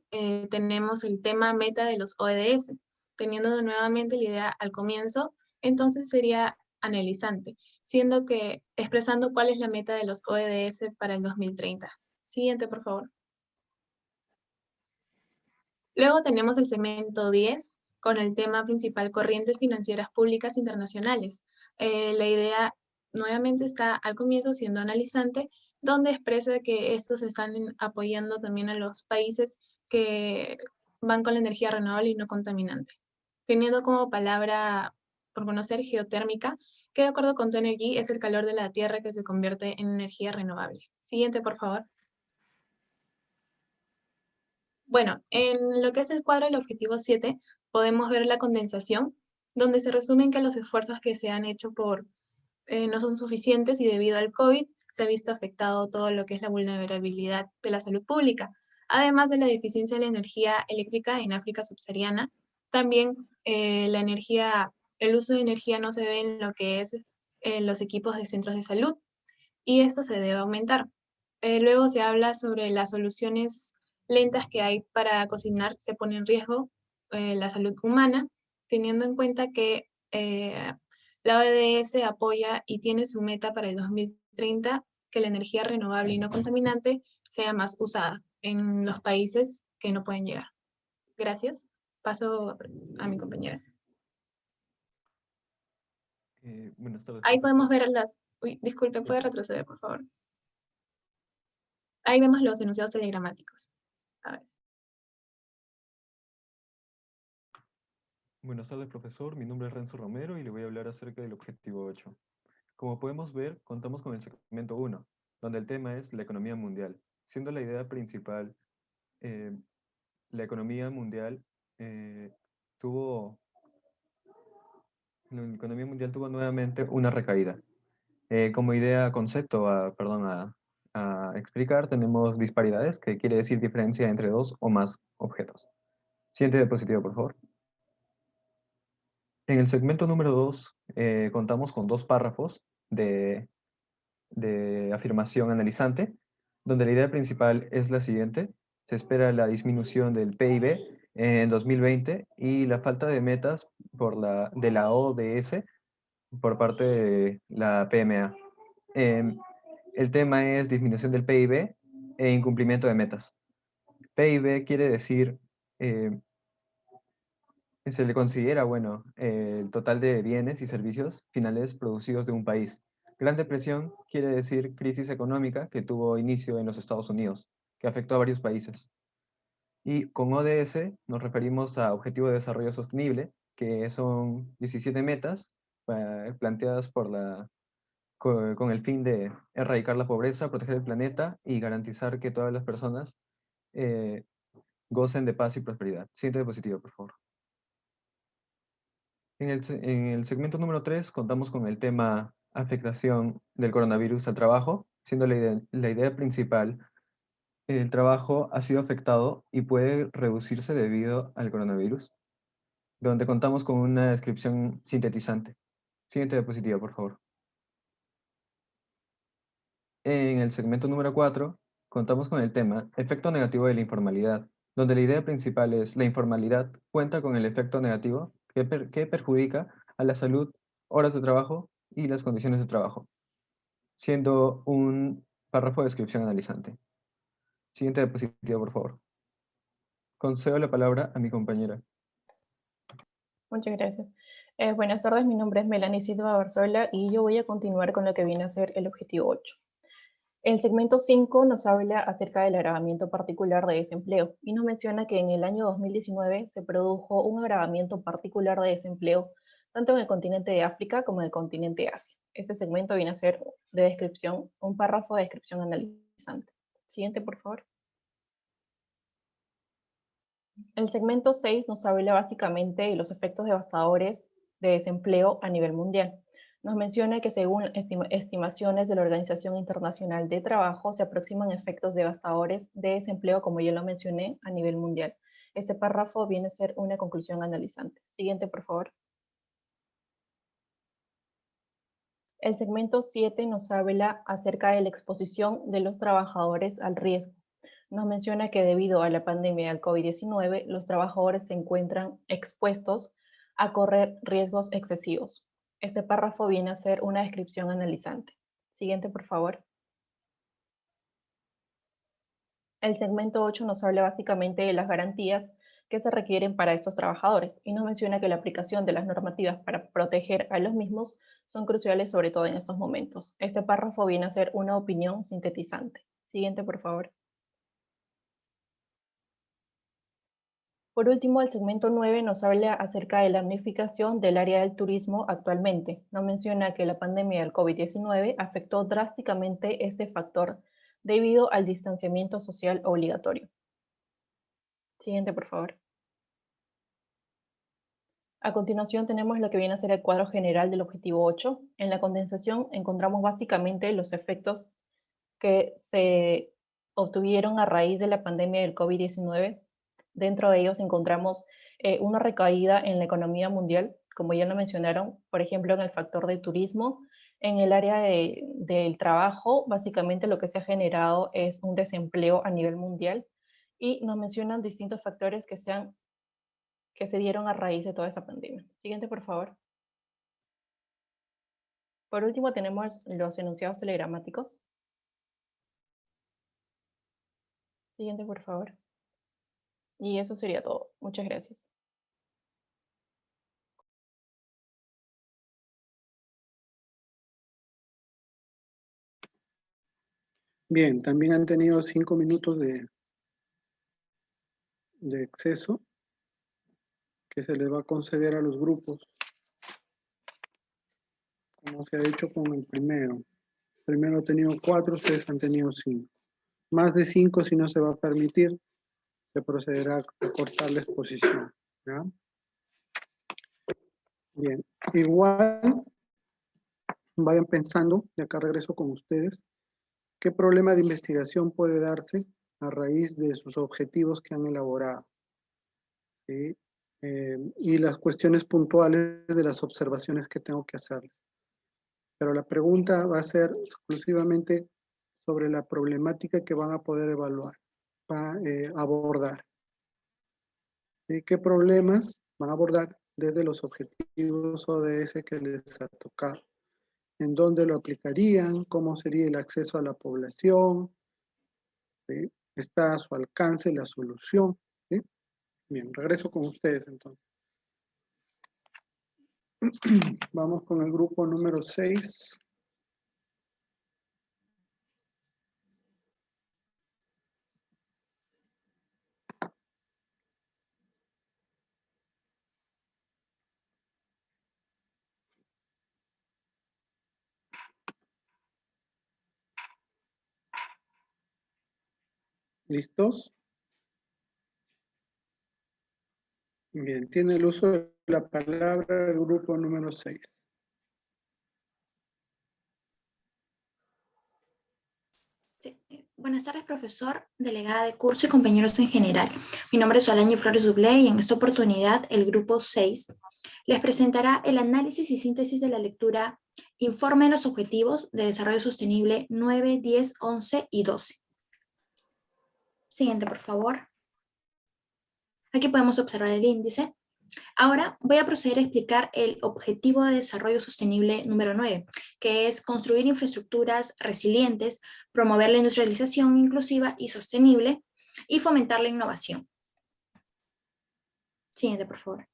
tenemos el tema meta de los ODS. Teniendo nuevamente la idea al comienzo, entonces sería analizante, siendo que expresando cuál es la meta de los ODS para el 2030. Siguiente, por favor. Luego tenemos el segmento 10 con el tema principal corrientes financieras públicas internacionales. La idea nuevamente está al comienzo siendo analizante, donde expresa que estos están apoyando también a los países que van con la energía renovable y no contaminante. Teniendo como palabra por conocer geotérmica, que de acuerdo con TwoEnergy es el calor de la tierra que se convierte en energía renovable. Siguiente, por favor. Bueno, en lo que es el cuadro del objetivo 7, podemos ver la condensación, donde se resumen que los esfuerzos que se han hecho no son suficientes y debido al COVID se ha visto afectado todo lo que es la vulnerabilidad de la salud pública. Además de la deficiencia de la energía eléctrica en África subsahariana, también el uso de energía no se ve en lo que es los equipos de centros de salud y esto se debe aumentar. Luego se habla sobre las soluciones lentas que hay para cocinar, se pone en riesgo la salud humana, teniendo en cuenta que la ODS apoya y tiene su meta para el 2030 que la energía renovable y no contaminante sea más usada en los países que no pueden llegar. Gracias. Paso a mi compañera. Buenas tardes. Ahí podemos ver las... Uy, disculpe, ¿puede retroceder, por favor? Ahí vemos los enunciados telegramáticos. A ver. Buenas tardes, profesor. Mi nombre es Renzo Romero y le voy a hablar acerca del objetivo 8. Como podemos ver, contamos con el segmento 1, donde el tema es la economía mundial, siendo la idea principal, la economía mundial tuvo nuevamente una recaída. Como idea, concepto, a explicar, tenemos disparidades, que quiere decir diferencia entre dos o más objetos. Siguiente diapositiva, por favor. En el segmento número 2, contamos con 2 párrafos de afirmación analizante, donde la idea principal es la siguiente. Se espera la disminución del PIB en 2020 y la falta de metas de la ODS por parte de la PMA. El tema es disminución del PIB e incumplimiento de metas. PIB quiere decir, se le considera, bueno, el total de bienes y servicios finales producidos de un país. Gran Depresión quiere decir crisis económica que tuvo inicio en los Estados Unidos, que afectó a varios países. Y con ODS nos referimos a Objetivo de Desarrollo Sostenible, que son 17 metas planteadas con el fin de erradicar la pobreza, proteger el planeta y garantizar que todas las personas gocen de paz y prosperidad. Siguiente diapositiva, por favor. En el segmento número 3 contamos con el tema afectación del coronavirus al trabajo, siendo la idea principal el trabajo ha sido afectado y puede reducirse debido al coronavirus, donde contamos con una descripción sintetizante. Siguiente diapositiva, por favor. En el segmento número 4, contamos con el tema efecto negativo de la informalidad, donde la idea principal es la informalidad cuenta con el efecto negativo que perjudica a la salud, horas de trabajo y las condiciones de trabajo, siendo un párrafo de descripción analizante. Siguiente diapositiva, por favor. Concedo la palabra a mi compañera. Muchas gracias. Buenas tardes, mi nombre es Melanie Silva Barzola y yo voy a continuar con lo que viene a ser el objetivo 8. El segmento 5 nos habla acerca del agravamiento particular de desempleo y nos menciona que en el año 2019 se produjo un agravamiento particular de desempleo tanto en el continente de África como en el continente de Asia. Este segmento viene a ser de descripción, un párrafo de descripción analizante. Siguiente, por favor. El segmento 6 nos habla básicamente de los efectos devastadores de desempleo a nivel mundial. Nos menciona que según estimaciones de la Organización Internacional de Trabajo, se aproximan efectos devastadores de desempleo, como ya lo mencioné, a nivel mundial. Este párrafo viene a ser una conclusión analizante. Siguiente, por favor. El segmento 7 nos habla acerca de la exposición de los trabajadores al riesgo. Nos menciona que debido a la pandemia del COVID-19, los trabajadores se encuentran expuestos a correr riesgos excesivos. Este párrafo viene a ser una descripción analizante. Siguiente, por favor. El segmento 8 nos habla básicamente de las garantías que se requieren para estos trabajadores y nos menciona que la aplicación de las normativas para proteger a los mismos son cruciales, sobre todo en estos momentos. Este párrafo viene a ser una opinión sintetizante. Siguiente, por favor. Por último, el segmento 9 nos habla acerca de la damnificación del área del turismo actualmente. Nos menciona que la pandemia del COVID-19 afectó drásticamente este factor debido al distanciamiento social obligatorio. Siguiente, por favor. A continuación tenemos lo que viene a ser el cuadro general del objetivo 8. En la condensación encontramos básicamente los efectos que se obtuvieron a raíz de la pandemia del COVID-19. Dentro de ellos encontramos una recaída en la economía mundial, como ya lo mencionaron, por ejemplo, en el factor de turismo. En el área del trabajo, básicamente lo que se ha generado es un desempleo a nivel mundial y nos mencionan distintos factores que se dieron a raíz de toda esa pandemia. Siguiente, por favor. Por último, tenemos los enunciados telegramáticos. Siguiente, por favor. Y eso sería todo. Muchas gracias. Bien, también han tenido 5 minutos de exceso que se les va a conceder a los grupos, como se ha hecho con el primero. El primero ha tenido 4, ustedes han tenido 5. Más de 5, si no se va a permitir, se procederá a cortar la exposición. ¿Ya? Bien, igual vayan pensando, y acá regreso con ustedes, qué problema de investigación puede darse a raíz de sus objetivos que han elaborado. ¿Sí? Y las cuestiones puntuales de las observaciones que tengo que hacerles. Pero la pregunta va a ser exclusivamente sobre la problemática que van a poder evaluar, abordar. ¿Sí? ¿Qué problemas van a abordar desde los objetivos ODS que les ha tocado? ¿En dónde lo aplicarían? ¿Cómo sería el acceso a la población? ¿Sí? ¿Está a su alcance la solución? ¿Sí? Bien, regreso con ustedes entonces. Vamos con el grupo número 6. ¿Listos? Bien, tiene el uso de la palabra el grupo número 6. Sí. Buenas tardes, profesor, delegada de curso y compañeros en general. Mi nombre es Solange Flores Dublé y en esta oportunidad el grupo 6 les presentará el análisis y síntesis de la lectura Informe de los Objetivos de Desarrollo Sostenible 9, 10, 11 y 12. Siguiente, por favor. Aquí podemos observar el índice. Ahora voy a proceder a explicar el Objetivo de Desarrollo Sostenible número 9, que es construir infraestructuras resilientes, promover la industrialización inclusiva y sostenible y fomentar la innovación. Siguiente, por favor.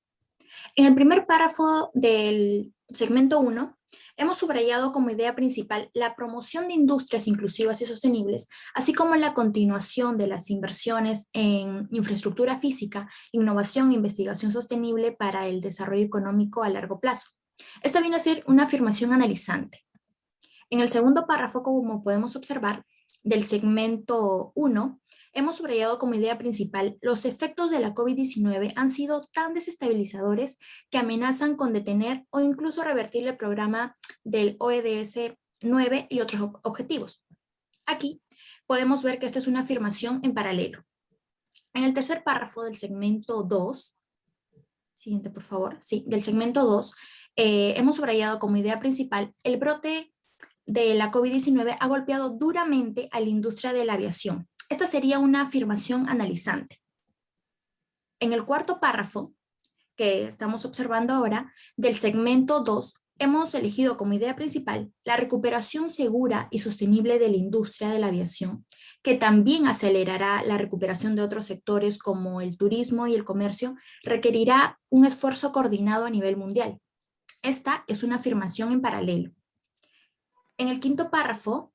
En el primer párrafo del segmento 1, hemos subrayado como idea principal la promoción de industrias inclusivas y sostenibles, así como la continuación de las inversiones en infraestructura física, innovación e investigación sostenible para el desarrollo económico a largo plazo. Esta viene a ser una afirmación analizante. En el segundo párrafo, como podemos observar, del segmento 1, hemos subrayado como idea principal los efectos de la COVID-19 han sido tan desestabilizadores que amenazan con detener o incluso revertir el programa del ODS 9 y otros objetivos. Aquí podemos ver que esta es una afirmación en paralelo. En el tercer párrafo del segmento 2, siguiente por favor, sí, del segmento 2, hemos subrayado como idea principal el brote de la COVID-19 ha golpeado duramente a la industria de la aviación. Esta sería una afirmación analizante. En el cuarto párrafo, que estamos observando ahora, del segmento 2, hemos elegido como idea principal la recuperación segura y sostenible de la industria de la aviación, que también acelerará la recuperación de otros sectores como el turismo y el comercio, requerirá un esfuerzo coordinado a nivel mundial. Esta es una afirmación en paralelo. En el quinto párrafo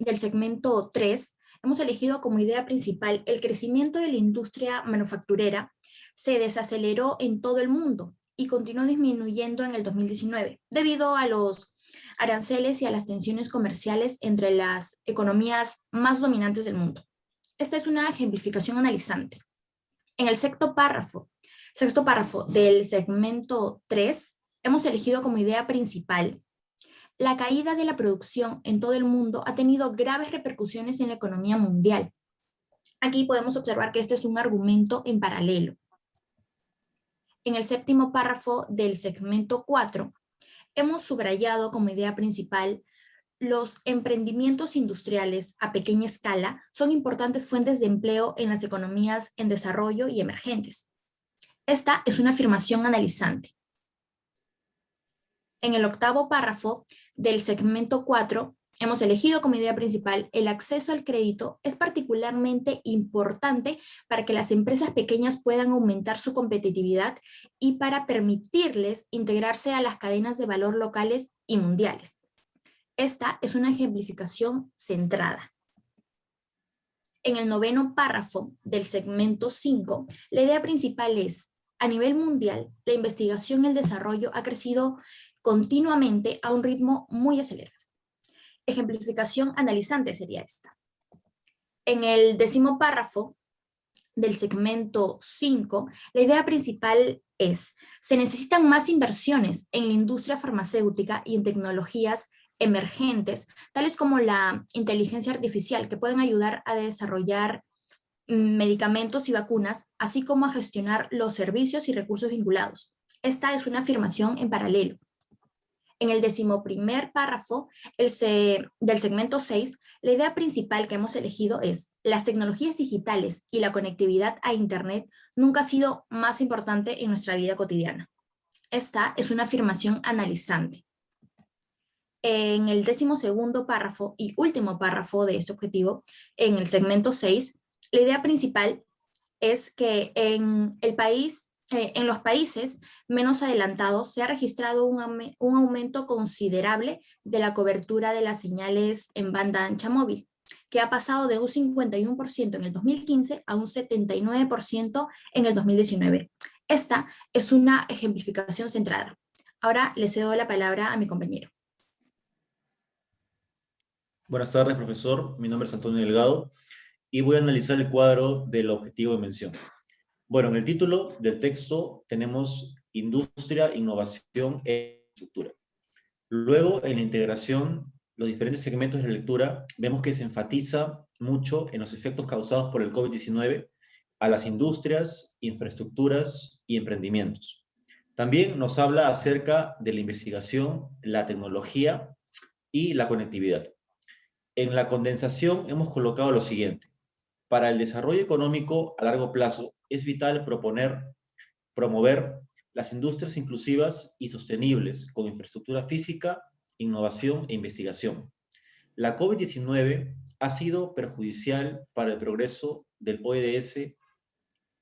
del segmento 3, hemos elegido como idea principal el crecimiento de la industria manufacturera se desaceleró en todo el mundo y continuó disminuyendo en el 2019 debido a los aranceles y a las tensiones comerciales entre las economías más dominantes del mundo. Esta es una ejemplificación analizante. En el sexto párrafo del segmento 3, hemos elegido como idea principal la caída de la producción en todo el mundo ha tenido graves repercusiones en la economía mundial. Aquí podemos observar que este es un argumento en paralelo. En el séptimo párrafo del segmento 4, hemos subrayado como idea principal los emprendimientos industriales a pequeña escala son importantes fuentes de empleo en las economías en desarrollo y emergentes. Esta es una afirmación analizante. En el octavo párrafo del segmento 4, hemos elegido como idea principal el acceso al crédito es particularmente importante para que las empresas pequeñas puedan aumentar su competitividad y para permitirles integrarse a las cadenas de valor locales y mundiales. Esta es una ejemplificación centrada. En el noveno párrafo del segmento 5, la idea principal es, a nivel mundial, la investigación y el desarrollo ha crecido continuamente a un ritmo muy acelerado. Ejemplificación analizante sería esta. En el décimo párrafo del segmento 5, la idea principal es, se necesitan más inversiones en la industria farmacéutica y en tecnologías emergentes, tales como la inteligencia artificial, que pueden ayudar a desarrollar medicamentos y vacunas, así como a gestionar los servicios y recursos vinculados. Esta es una afirmación en paralelo. En el 11º párrafo del segmento 6, la idea principal que hemos elegido es las tecnologías digitales y la conectividad a Internet nunca ha sido más importante en nuestra vida cotidiana. Esta es una afirmación analizante. En el 12º párrafo y último párrafo de este objetivo, en el segmento 6, la idea principal es que en los países menos adelantados se ha registrado un aumento considerable de la cobertura de las señales en banda ancha móvil, que ha pasado de un 51% en el 2015 a un 79% en el 2019. Esta es una ejemplificación centrada. Ahora le cedo la palabra a mi compañero. Buenas tardes, profesor. Mi nombre es Antonio Delgado y voy a analizar el cuadro del objetivo de mención. Bueno, en el título del texto tenemos industria, innovación e infraestructura. Luego, en la integración los diferentes segmentos de la lectura, vemos que se enfatiza mucho en los efectos causados por el COVID-19 a las industrias, infraestructuras y emprendimientos. También nos habla acerca de la investigación, la tecnología y la conectividad. En la condensación hemos colocado lo siguiente. Para el desarrollo económico a largo plazo es vital promover las industrias inclusivas y sostenibles con infraestructura física, innovación e investigación. La COVID-19 ha sido perjudicial para el progreso del ODS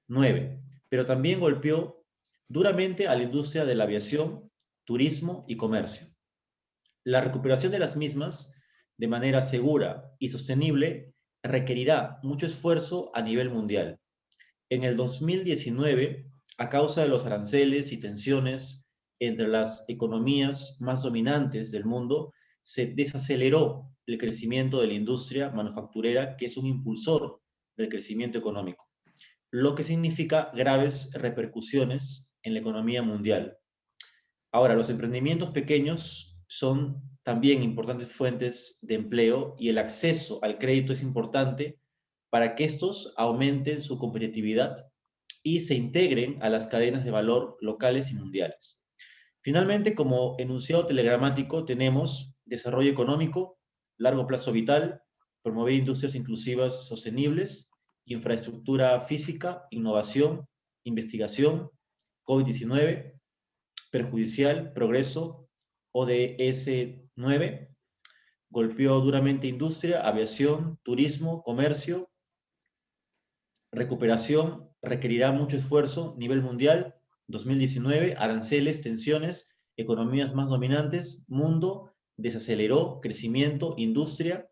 9, pero también golpeó duramente a la industria de la aviación, turismo y comercio. La recuperación de las mismas, de manera segura y sostenible, requerirá mucho esfuerzo a nivel mundial. En el 2019, a causa de los aranceles y tensiones entre las economías más dominantes del mundo, se desaceleró el crecimiento de la industria manufacturera, que es un impulsor del crecimiento económico, lo que significa graves repercusiones en la economía mundial. Ahora, los emprendimientos pequeños son también importantes fuentes de empleo y el acceso al crédito es importante para que estos aumenten su competitividad y se integren a las cadenas de valor locales y mundiales. Finalmente, como enunciado telegramático, tenemos desarrollo económico, largo plazo vital, promover industrias inclusivas sostenibles, infraestructura física, innovación, investigación, COVID-19, perjudicial, progreso, ODS 9, golpeó duramente industria, aviación, turismo, comercio, recuperación, requerirá mucho esfuerzo, nivel mundial, 2019, aranceles, tensiones, economías más dominantes, mundo, desaceleró, crecimiento, industria,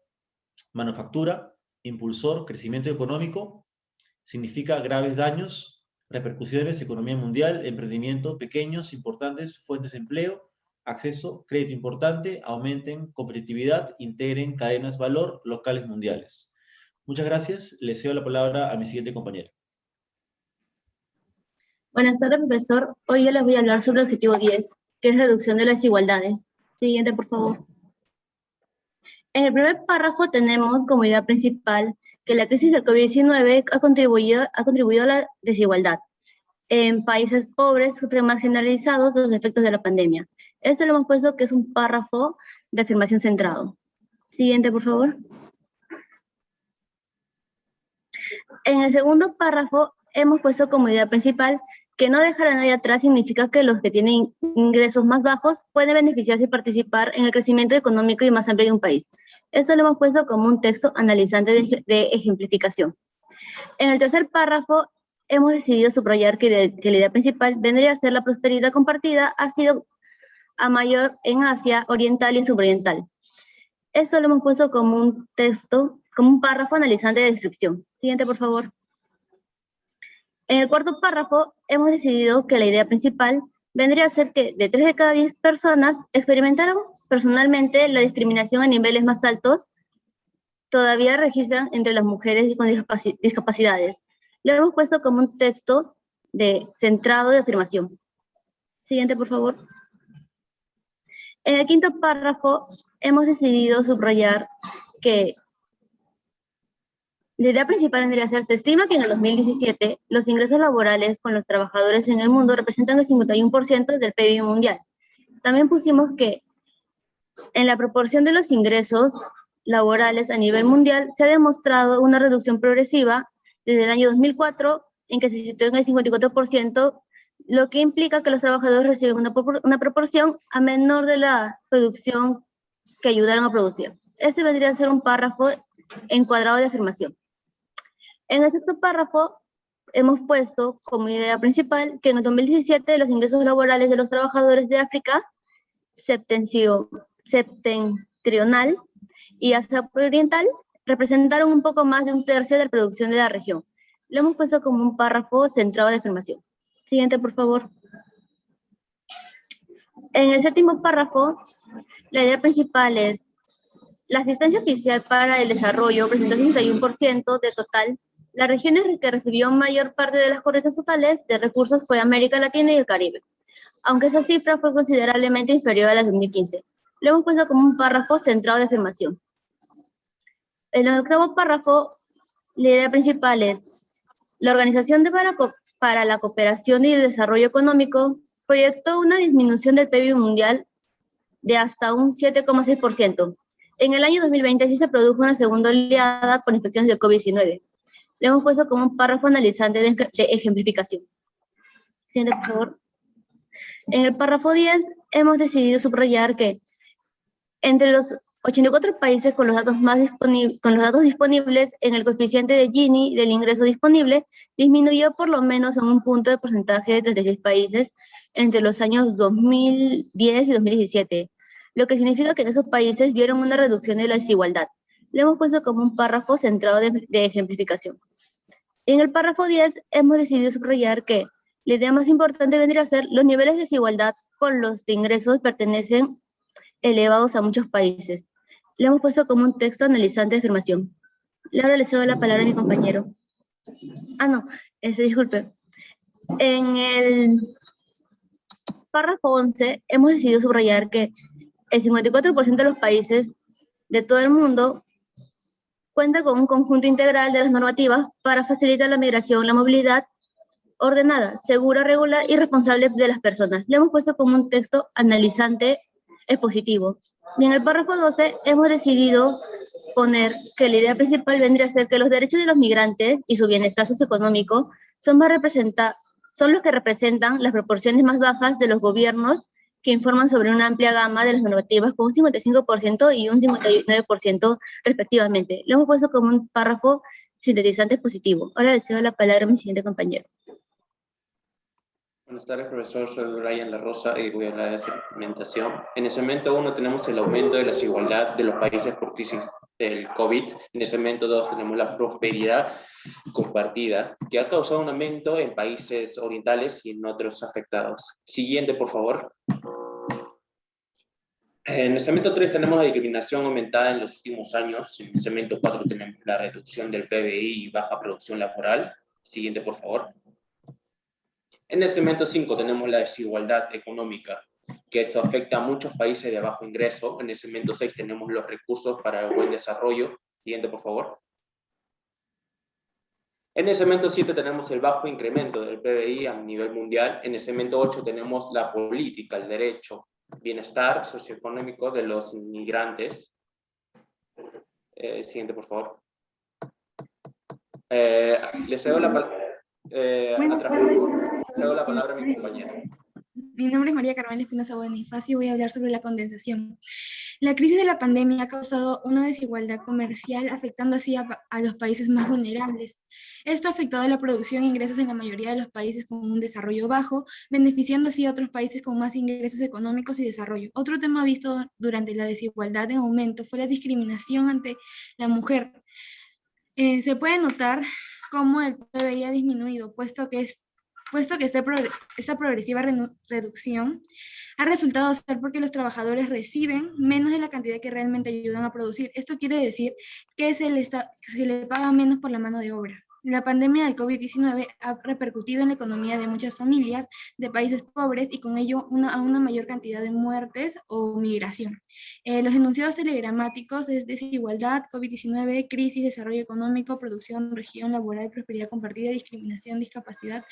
manufactura, impulsor, crecimiento económico, significa graves daños, repercusiones, economía mundial, emprendimiento, pequeños, importantes, fuentes de empleo, acceso, crédito importante, aumenten competitividad, integren cadenas valor locales mundiales. Muchas gracias. Le cedo la palabra a mi siguiente compañero. Buenas tardes, profesor. Hoy yo les voy a hablar sobre el objetivo 10, que es reducción de las desigualdades. Siguiente, por favor. En el primer párrafo tenemos como idea principal que la crisis del COVID-19 ha contribuido a la desigualdad. En países pobres sufren más generalizados los efectos de la pandemia. Esto lo hemos puesto que es un párrafo de afirmación centrado. Siguiente, por favor. En el segundo párrafo hemos puesto como idea principal que no dejar a nadie atrás significa que los que tienen ingresos más bajos pueden beneficiarse y participar en el crecimiento económico y más amplio de un país. Esto lo hemos puesto como un texto analizante de ejemplificación. En el tercer párrafo hemos decidido subrayar que la idea principal vendría a ser la prosperidad compartida ha sido a mayor en Asia Oriental y Suboriental. Esto lo hemos puesto como un texto, como un párrafo analizante de descripción. Siguiente, por favor. En el cuarto párrafo hemos decidido que la idea principal vendría a ser que de 3 de cada 10 personas experimentaron personalmente la discriminación a niveles más altos, todavía registran entre las mujeres con discapacidades. Lo hemos puesto como un texto centrado de afirmación. Siguiente, por favor. En el quinto párrafo hemos decidido subrayar que la idea principal vendría a ser, se estima que en el 2017 los ingresos laborales con los trabajadores en el mundo representan el 51% del PIB mundial. También pusimos que en la proporción de los ingresos laborales a nivel mundial se ha demostrado una reducción progresiva desde el año 2004 en que se situó en el 54%, lo que implica que los trabajadores reciben una proporción a menor de la producción que ayudaron a producir. Este vendría a ser un párrafo encuadrado de afirmación. En el sexto párrafo hemos puesto como idea principal que en el 2017 los ingresos laborales de los trabajadores de África septentrional y Asia Oriental representaron un poco más de un tercio de la producción de la región. Lo hemos puesto como un párrafo centrado de afirmación. Siguiente, por favor. En el séptimo párrafo, la idea principal es la asistencia oficial para el desarrollo presentó el 61% de total. Las regiones que recibió mayor parte de las corrientes totales de recursos fue América Latina y el Caribe, aunque esa cifra fue considerablemente inferior a la de 2015. Lo hemos puesto como un párrafo centrado de afirmación. En el octavo párrafo, la idea principal es: la Organización para la Cooperación y el Desarrollo Económico proyectó una disminución del PIB mundial de hasta un 7,6%. En el año 2020 sí se produjo una segunda oleada por infecciones del COVID-19. Le hemos puesto como un párrafo analizante de ejemplificación. Siguiente, por favor. En el párrafo 10 hemos decidido subrayar que entre los 84 países con los datos disponibles en el coeficiente de Gini del ingreso disponible disminuyó por lo menos en un punto de porcentaje de 36 países entre los años 2010 y 2017, lo que significa que en esos países vieron una reducción de la desigualdad. Lo hemos puesto como un párrafo centrado de ejemplificación. En el párrafo 10 hemos decidido subrayar que la idea más importante vendría a ser los niveles de desigualdad con los de ingresos pertenecen elevados a muchos países. Le hemos puesto como un texto analizante de afirmación. Ahora le cedo la palabra a mi compañero. Disculpe. En el párrafo 11 hemos decidido subrayar que el 54% de los países de todo el mundo cuenta con un conjunto integral de las normativas para facilitar la migración, la movilidad ordenada, segura, regular y responsable de las personas. Le hemos puesto como un texto analizante expositivo. Y en el párrafo 12 hemos decidido poner que la idea principal vendría a ser que los derechos de los migrantes y su bienestar socioeconómico son los que representan las proporciones más bajas de los gobiernos que informan sobre una amplia gama de las normativas con un 55% y un 59% respectivamente. Lo hemos puesto como un párrafo sintetizante expositivo. Ahora le cedo la palabra a mi siguiente compañero. Buenas tardes, profesor. Soy Brian La Rosa y voy a hablar de segmentación. En el segmento 1 tenemos el aumento de la desigualdad de los países por crisis del COVID. En el segmento 2 tenemos la prosperidad compartida, que ha causado un aumento en países orientales y en otros afectados. Siguiente, por favor. En el segmento 3 tenemos la discriminación aumentada en los últimos años. En el segmento 4 tenemos la reducción del PBI y baja producción laboral. Siguiente, por favor. En el segmento 5 tenemos la desigualdad económica, que esto afecta a muchos países de bajo ingreso. En el segmento 6 tenemos los recursos para el buen desarrollo. Siguiente, por favor. En el segmento 7 tenemos el bajo incremento del PBI a nivel mundial. En el segmento 8 tenemos la política, el derecho, bienestar socioeconómico de los inmigrantes. Siguiente, por favor. Le cedo la palabra. Buenas tardes. Cedo la palabra a mi compañera. Mi nombre es María Carmen Espinosa Bonifacio y voy a hablar sobre la condensación. La crisis de la pandemia ha causado una desigualdad comercial, afectando así a los países más vulnerables. Esto ha afectado la producción e ingresos en la mayoría de los países con un desarrollo bajo, beneficiando así a otros países con más ingresos económicos y desarrollo. Otro tema visto durante la desigualdad en aumento fue la discriminación ante la mujer. Se puede notar cómo el PBI ha disminuido, puesto que esta progresiva reducción ha resultado ser porque los trabajadores reciben menos de la cantidad que realmente ayudan a producir. Esto quiere decir que se le paga menos por la mano de obra. La pandemia del COVID-19 ha repercutido en la economía de muchas familias de países pobres y con ello a una mayor cantidad de muertes o migración. Los enunciados telegramáticos es desigualdad, COVID-19, crisis, desarrollo económico, producción, región, laboral, prosperidad compartida, discriminación, discapacidad,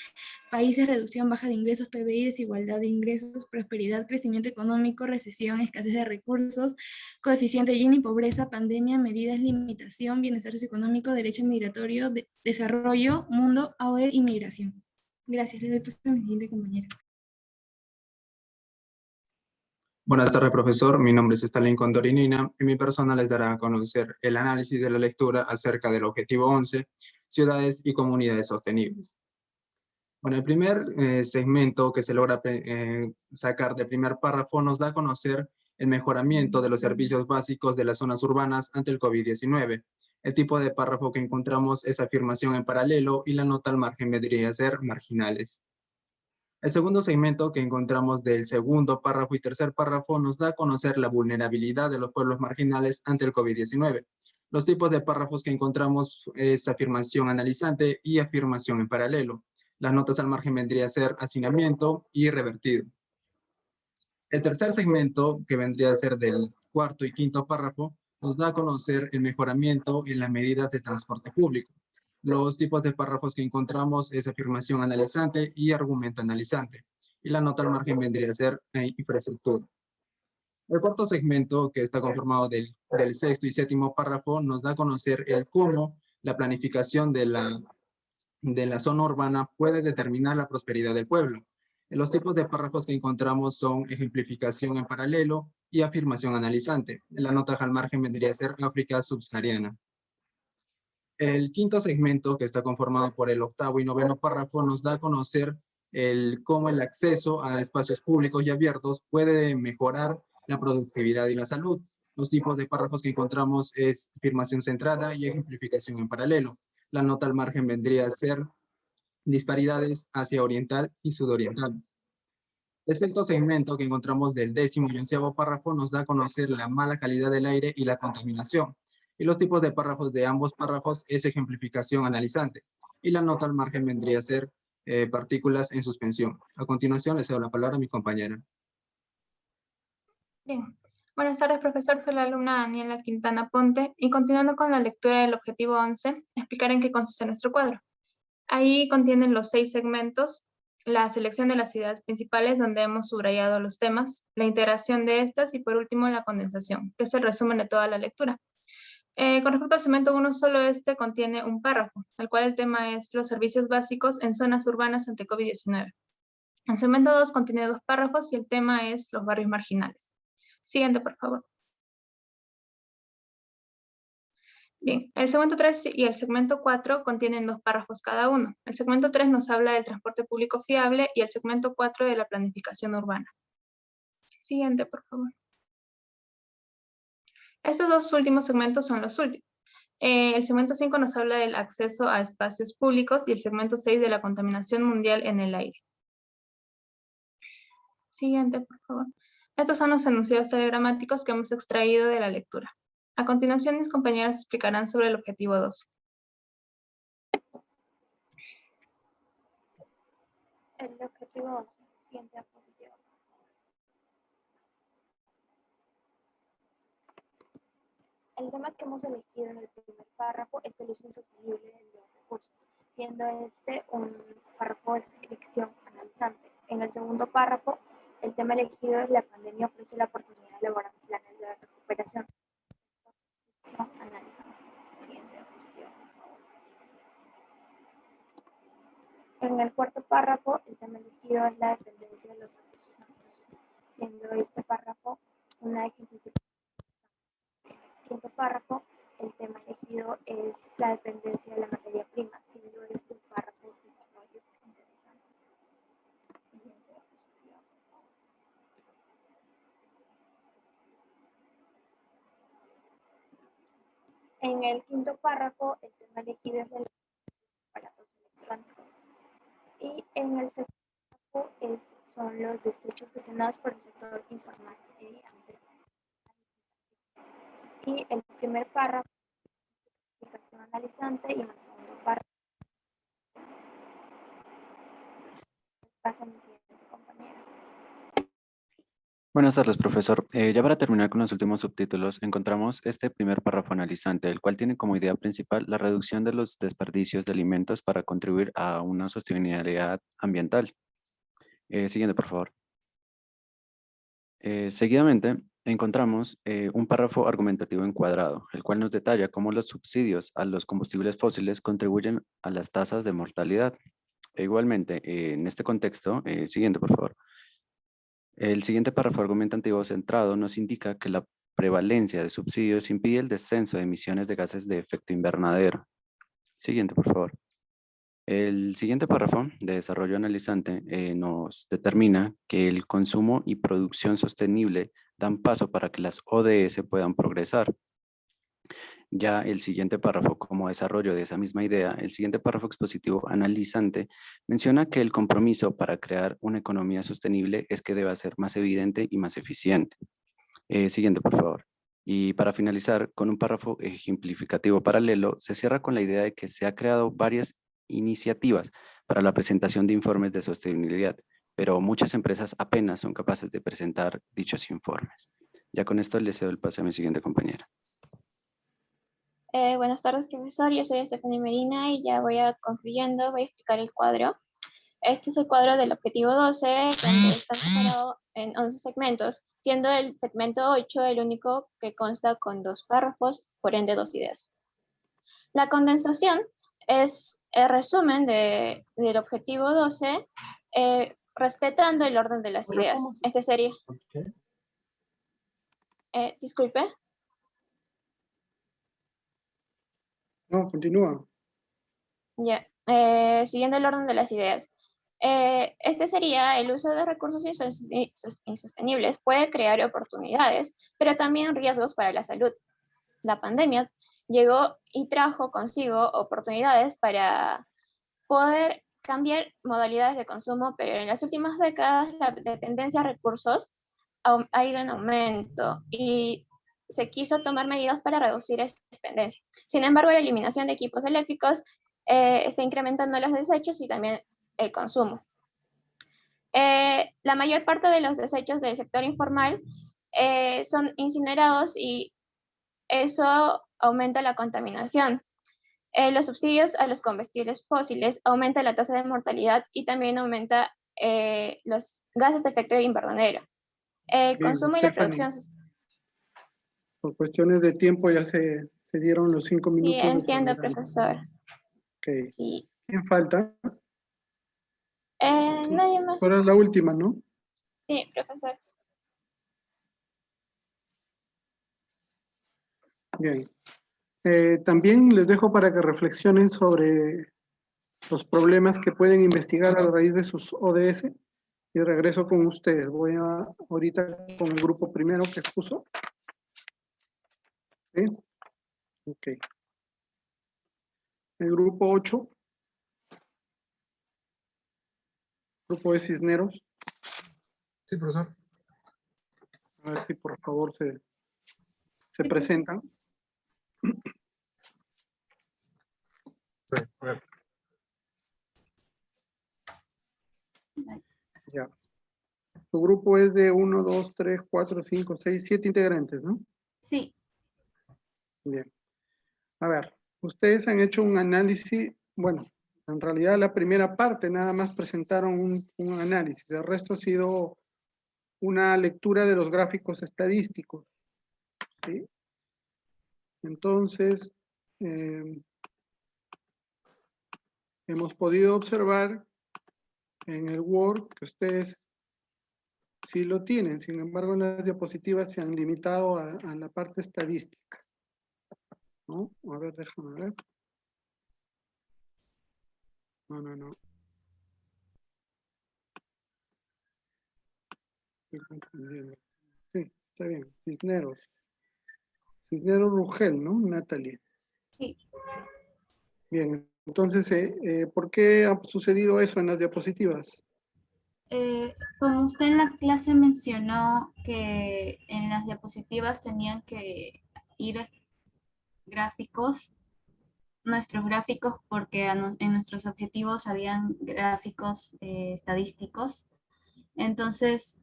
países, reducción, baja de ingresos, PBI, desigualdad de ingresos, prosperidad, crecimiento económico, recesión, escasez de recursos, coeficiente Gini, pobreza, pandemia, medidas, limitación, bienestar socioeconómico, derecho migratorio, desarrollo, mundo, AOE y migración. Gracias, le doy paso a mi siguiente compañera. Buenas tardes, profesor. Mi nombre es Stalin Condorinina y mi persona les dará a conocer el análisis de la lectura acerca del objetivo 11, ciudades y comunidades sostenibles. Bueno, el primer segmento que se logra sacar del primer párrafo nos da a conocer el mejoramiento de los servicios básicos de las zonas urbanas ante el COVID-19. El tipo de párrafo que encontramos es afirmación en paralelo y la nota al margen vendría a ser marginales. El segundo segmento que encontramos del segundo párrafo y tercer párrafo nos da a conocer la vulnerabilidad de los pueblos marginales ante el COVID-19. Los tipos de párrafos que encontramos es afirmación analizante y afirmación en paralelo. Las notas al margen vendría a ser hacinamiento y revertido. El tercer segmento, que vendría a ser del cuarto y quinto párrafo, nos da a conocer el mejoramiento en las medidas de transporte público. Los tipos de párrafos que encontramos es afirmación analizante y argumento analizante. Y la nota al margen vendría a ser infraestructura. El cuarto segmento, que está conformado del sexto y séptimo párrafo, nos da a conocer el cómo la planificación de la zona urbana puede determinar la prosperidad del pueblo. Los tipos de párrafos que encontramos son ejemplificación en paralelo y afirmación analizante. La nota al margen vendría a ser África subsahariana. El quinto segmento, que está conformado por el octavo y noveno párrafo, nos da a conocer cómo el acceso a espacios públicos y abiertos puede mejorar la productividad y la salud. Los tipos de párrafos que encontramos es afirmación centrada y ejemplificación en paralelo. La nota al margen vendría a ser disparidades hacia oriental y sudoriental. El sexto segmento que encontramos del décimo y onceavo párrafo nos da a conocer la mala calidad del aire y la contaminación. Y los tipos de párrafos de ambos párrafos es ejemplificación analizante. Y la nota al margen vendría a ser partículas en suspensión. A continuación le cedo la palabra a mi compañera. Bien. Buenas tardes, profesor. Soy la alumna Daniela Quintana Ponte y continuando con la lectura del objetivo 11, explicaré en qué consiste nuestro cuadro. Ahí contienen los 6 segmentos, la selección de las ideas principales donde hemos subrayado los temas, la integración de estas y por último la condensación, que es el resumen de toda la lectura. Con respecto al segmento 1, solo este contiene un párrafo, el cual el tema es los servicios básicos en zonas urbanas ante COVID-19. El segmento 2 contiene 2 párrafos y el tema es los barrios marginales. Siguiente, por favor. Bien, el segmento 3 y el segmento 4 contienen 2 párrafos cada uno. El segmento 3 nos habla del transporte público fiable y el segmento 4 de la planificación urbana. Siguiente, por favor. Estos 2 últimos segmentos son los últimos. El segmento 5 nos habla del acceso a espacios públicos y el segmento 6 de la contaminación mundial en el aire. Siguiente, por favor. Estos son los enunciados telegramáticos que hemos extraído de la lectura. A continuación, mis compañeras explicarán sobre el objetivo 12. El objetivo 12, siguiente diapositiva. El tema que hemos elegido en el primer párrafo es el uso insostenible de los recursos, siendo este un párrafo de selección analizante. En el segundo párrafo, el tema elegido es la pandemia ofrece la oportunidad de elaborar planes de recuperación. Analizante. Siguiente diapositiva, por favor. En el cuarto párrafo, el tema elegido es la dependencia de los recursos naturales, siendo este párrafo una ejemplificación. En el quinto párrafo, el tema elegido es la dependencia de la materia prima, siendo este un párrafo de desarrollo interesante. Siguiente diapositiva, por favor. En el quinto párrafo, el tema elegido es el aparatos electrónicos. Y en el segundo párrafo son los desechos gestionados por el sector informal. Y el primer párrafo, explicación analizante, y en el segundo párrafo, pasa a mi siguiente compañera. Buenas tardes, profesor. Ya para terminar con los últimos subtítulos, encontramos este primer párrafo analizante, el cual tiene como idea principal la reducción de los desperdicios de alimentos para contribuir a una sostenibilidad ambiental. Siguiente, por favor. Seguidamente, encontramos un párrafo argumentativo encuadrado, el cual nos detalla cómo los subsidios a los combustibles fósiles contribuyen a las tasas de mortalidad. E igualmente, en este contexto, siguiente, por favor. El siguiente párrafo argumentativo centrado nos indica que la prevalencia de subsidios impide el descenso de emisiones de gases de efecto invernadero. Siguiente, por favor. El siguiente párrafo de desarrollo analizante nos determina que el consumo y producción sostenible dan paso para que las ODS puedan progresar. Ya el siguiente párrafo, como desarrollo de esa misma idea, el siguiente párrafo expositivo analizante menciona que el compromiso para crear una economía sostenible es que deba ser más evidente y más eficiente. Siguiente, por favor. Y para finalizar, con un párrafo ejemplificativo paralelo, se cierra con la idea de que se ha creado varias iniciativas para la presentación de informes de sostenibilidad, pero muchas empresas apenas son capaces de presentar dichos informes. Ya con esto le cedo el pase a mi siguiente compañera. Buenas tardes, profesor. Yo soy Estefanía Medina y ya voy a concluyendo, voy a explicar el cuadro. Este es el cuadro del objetivo 12, donde está separado en 11 segmentos, siendo el segmento 8 el único que consta con 2 párrafos, por ende 2 ideas. La condensación es el resumen del objetivo 12, respetando el orden de las ideas. Este sería... disculpe. No, continúa. Ya, siguiendo el orden de las ideas. Este sería el uso de recursos insostenibles puede crear oportunidades, pero también riesgos para la salud. La pandemia llegó y trajo consigo oportunidades para poder cambiar modalidades de consumo, pero en las últimas décadas la dependencia a recursos ha ido en aumento y se quiso tomar medidas para reducir esta tendencia. Sin embargo, la eliminación de equipos eléctricos está incrementando los desechos y también el consumo. La mayor parte de los desechos del sector informal son incinerados y eso aumenta la contaminación. Los subsidios a los combustibles fósiles aumenta la tasa de mortalidad y también aumenta los gases de efecto invernadero. El Bien, consumo y la Stephanie, producción... por cuestiones de tiempo ya se dieron los 5 Sí, minutos. entiendo, profesor. Ok. Sí. ¿Quién falta? Nadie más. Tú eres la última, ¿no? Sí, profesor. Bien. También les dejo para que reflexionen sobre los problemas que pueden investigar a raíz de sus ODS y regreso con ustedes. Voy ahorita con el grupo primero que expuso. ¿Sí? Ok. El grupo 8. Grupo de Cisneros. Sí, profesor. A ver si por favor se presentan. Sí, a ver. Ya. Su grupo es de 1, 2, 3, 4, 5, 6, 7 integrantes, ¿no? Sí. Bien. A ver, ustedes han hecho un análisis, bueno, en realidad la primera parte nada más presentaron un análisis, el resto ha sido una lectura de los gráficos estadísticos, ¿sí? Entonces, hemos podido observar en el Word que ustedes sí lo tienen, sin embargo en las diapositivas se han limitado a la parte estadística, ¿no? A ver, déjame ver. No. Estoy confundiendo. Sí, está bien. Cisneros. Cisneros Rugel, ¿no? Natalie. Sí. Bien, entonces, ¿por qué ha sucedido eso en las diapositivas? Como usted en la clase mencionó que en las diapositivas tenían que ir gráficos, nuestros gráficos, porque en nuestros objetivos habían gráficos estadísticos. Entonces,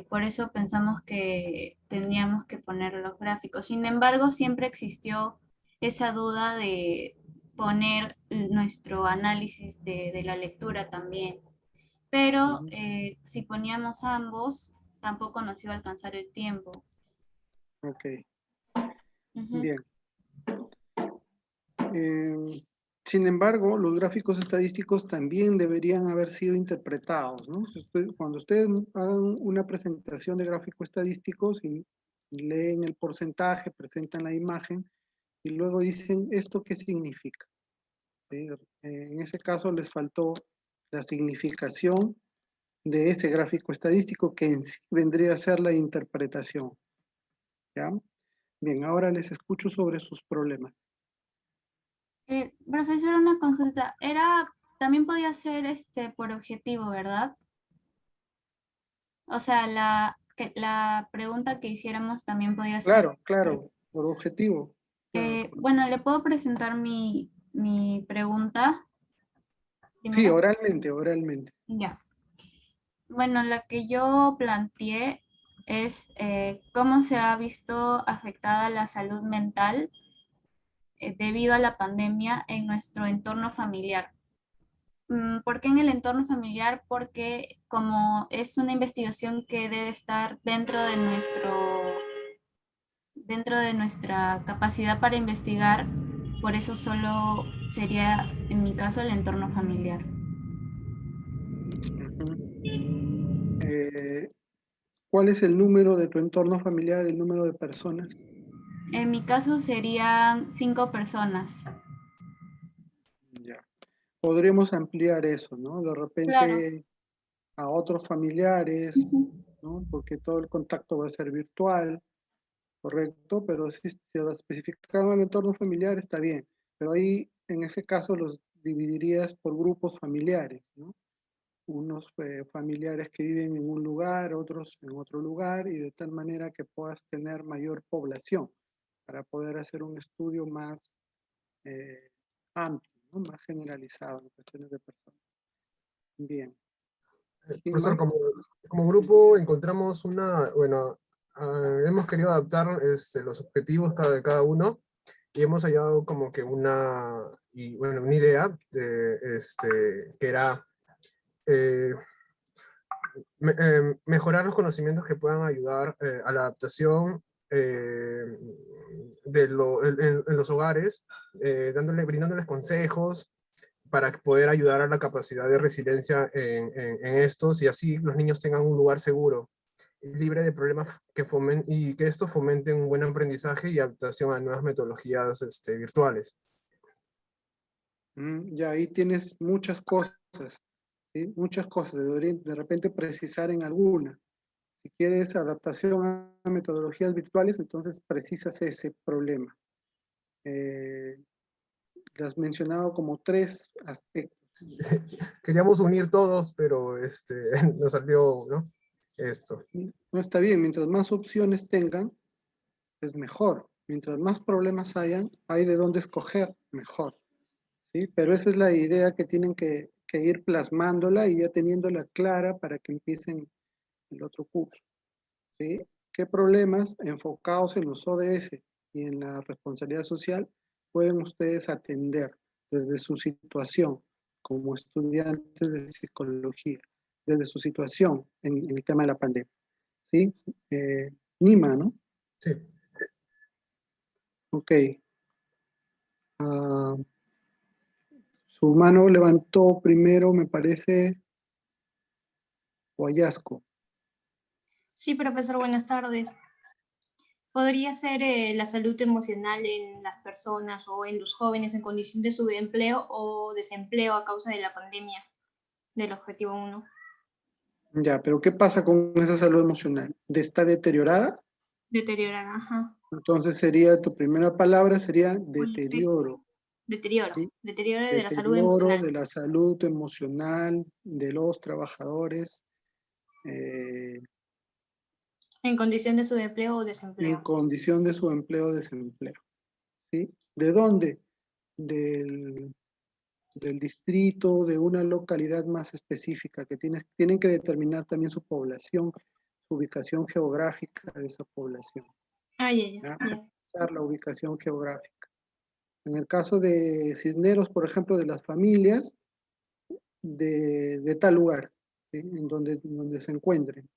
por eso pensamos que tendríamos que poner los gráficos. Sin embargo, siempre existió esa duda de poner nuestro análisis de la lectura también. Pero si poníamos ambos, tampoco nos iba a alcanzar el tiempo. Ok. Bien. Sin embargo, los gráficos estadísticos también deberían haber sido interpretados, ¿no? Cuando ustedes hagan una presentación de gráficos estadísticos y leen el porcentaje, presentan la imagen y luego dicen, ¿esto qué significa? ¿Sí? En ese caso les faltó la significación de ese gráfico estadístico que en sí vendría a ser la interpretación. ¿Ya? Bien, ahora les escucho sobre sus problemas. Profesor, una consulta. También podía ser por objetivo, ¿verdad? O sea, la pregunta que hiciéramos también podía ser... Claro, por objetivo. Bueno, ¿le puedo presentar mi pregunta? Sí, oralmente. Ya. Bueno, la que yo planteé es cómo se ha visto afectada la salud mental debido a la pandemia en nuestro entorno familiar. ¿Por qué en el entorno familiar? Porque como es una investigación que debe estar dentro de nuestra capacidad para investigar, por eso solo sería, en mi caso, el entorno familiar. ¿Cuál es el número de tu entorno familiar, el número de personas? En mi caso serían 5 personas. Ya. Podríamos ampliar eso, ¿no? De repente a otros familiares, ¿no? Porque todo el contacto va a ser virtual, correcto, pero si lo especificamos en el entorno familiar está bien, pero ahí en ese caso los dividirías por grupos familiares, ¿no? Unos familiares que viven en un lugar, otros en otro lugar, y de tal manera que puedas tener mayor población para poder hacer un estudio más amplio, ¿no? Más generalizado en cuestiones de personas. Bien. Profesor, como grupo encontramos hemos querido adaptar los objetivos de cada uno y hemos hallado como que una idea que era mejorar los conocimientos que puedan ayudar a la adaptación en los hogares, brindándoles consejos para poder ayudar a la capacidad de resiliencia en estos, y así los niños tengan un lugar seguro, libre de problemas y que esto fomente un buen aprendizaje y adaptación a nuevas metodologías virtuales. Ya ahí tienes muchas cosas, ¿sí? Muchas cosas, de repente precisar en alguna. Si quieres adaptación a metodologías virtuales, entonces precisas ese problema. Lo has mencionado como 3 aspectos. Sí, queríamos unir todos, pero nos salió, ¿no? Esto. No está bien, mientras más opciones tengan, es mejor. Mientras más problemas hay de dónde escoger, mejor. ¿Sí? Pero esa es la idea que tienen que ir plasmándola y ya teniéndola clara para que empiecen el otro curso. ¿Sí? ¿Qué problemas enfocados en los ODS y en la responsabilidad social pueden ustedes atender desde su situación como estudiantes de psicología, desde su situación en el tema de la pandemia? ¿Sí? Nima, ¿no? Sí. Ok. Su mano levantó primero, me parece, Guayasco. Sí, profesor, buenas tardes. ¿Podría ser la salud emocional en las personas o en los jóvenes en condición de subempleo o desempleo a causa de la pandemia del objetivo 1? Ya, pero ¿qué pasa con esa salud emocional? ¿Está deteriorada? Deteriorada, ajá. Entonces tu primera palabra sería deterioro. Deterioro. ¿Sí? Deterioro de la salud Deterioro emocional. de la salud emocional de los trabajadores. En condición de subempleo o desempleo. En condición de subempleo o desempleo. ¿Sí? ¿De dónde? Del distrito, de una localidad más específica, que tienen que determinar también su población, su ubicación geográfica de esa población. Ya. La ubicación geográfica. En el caso de Cisneros, por ejemplo, de las familias de tal lugar, ¿sí? En donde se encuentren.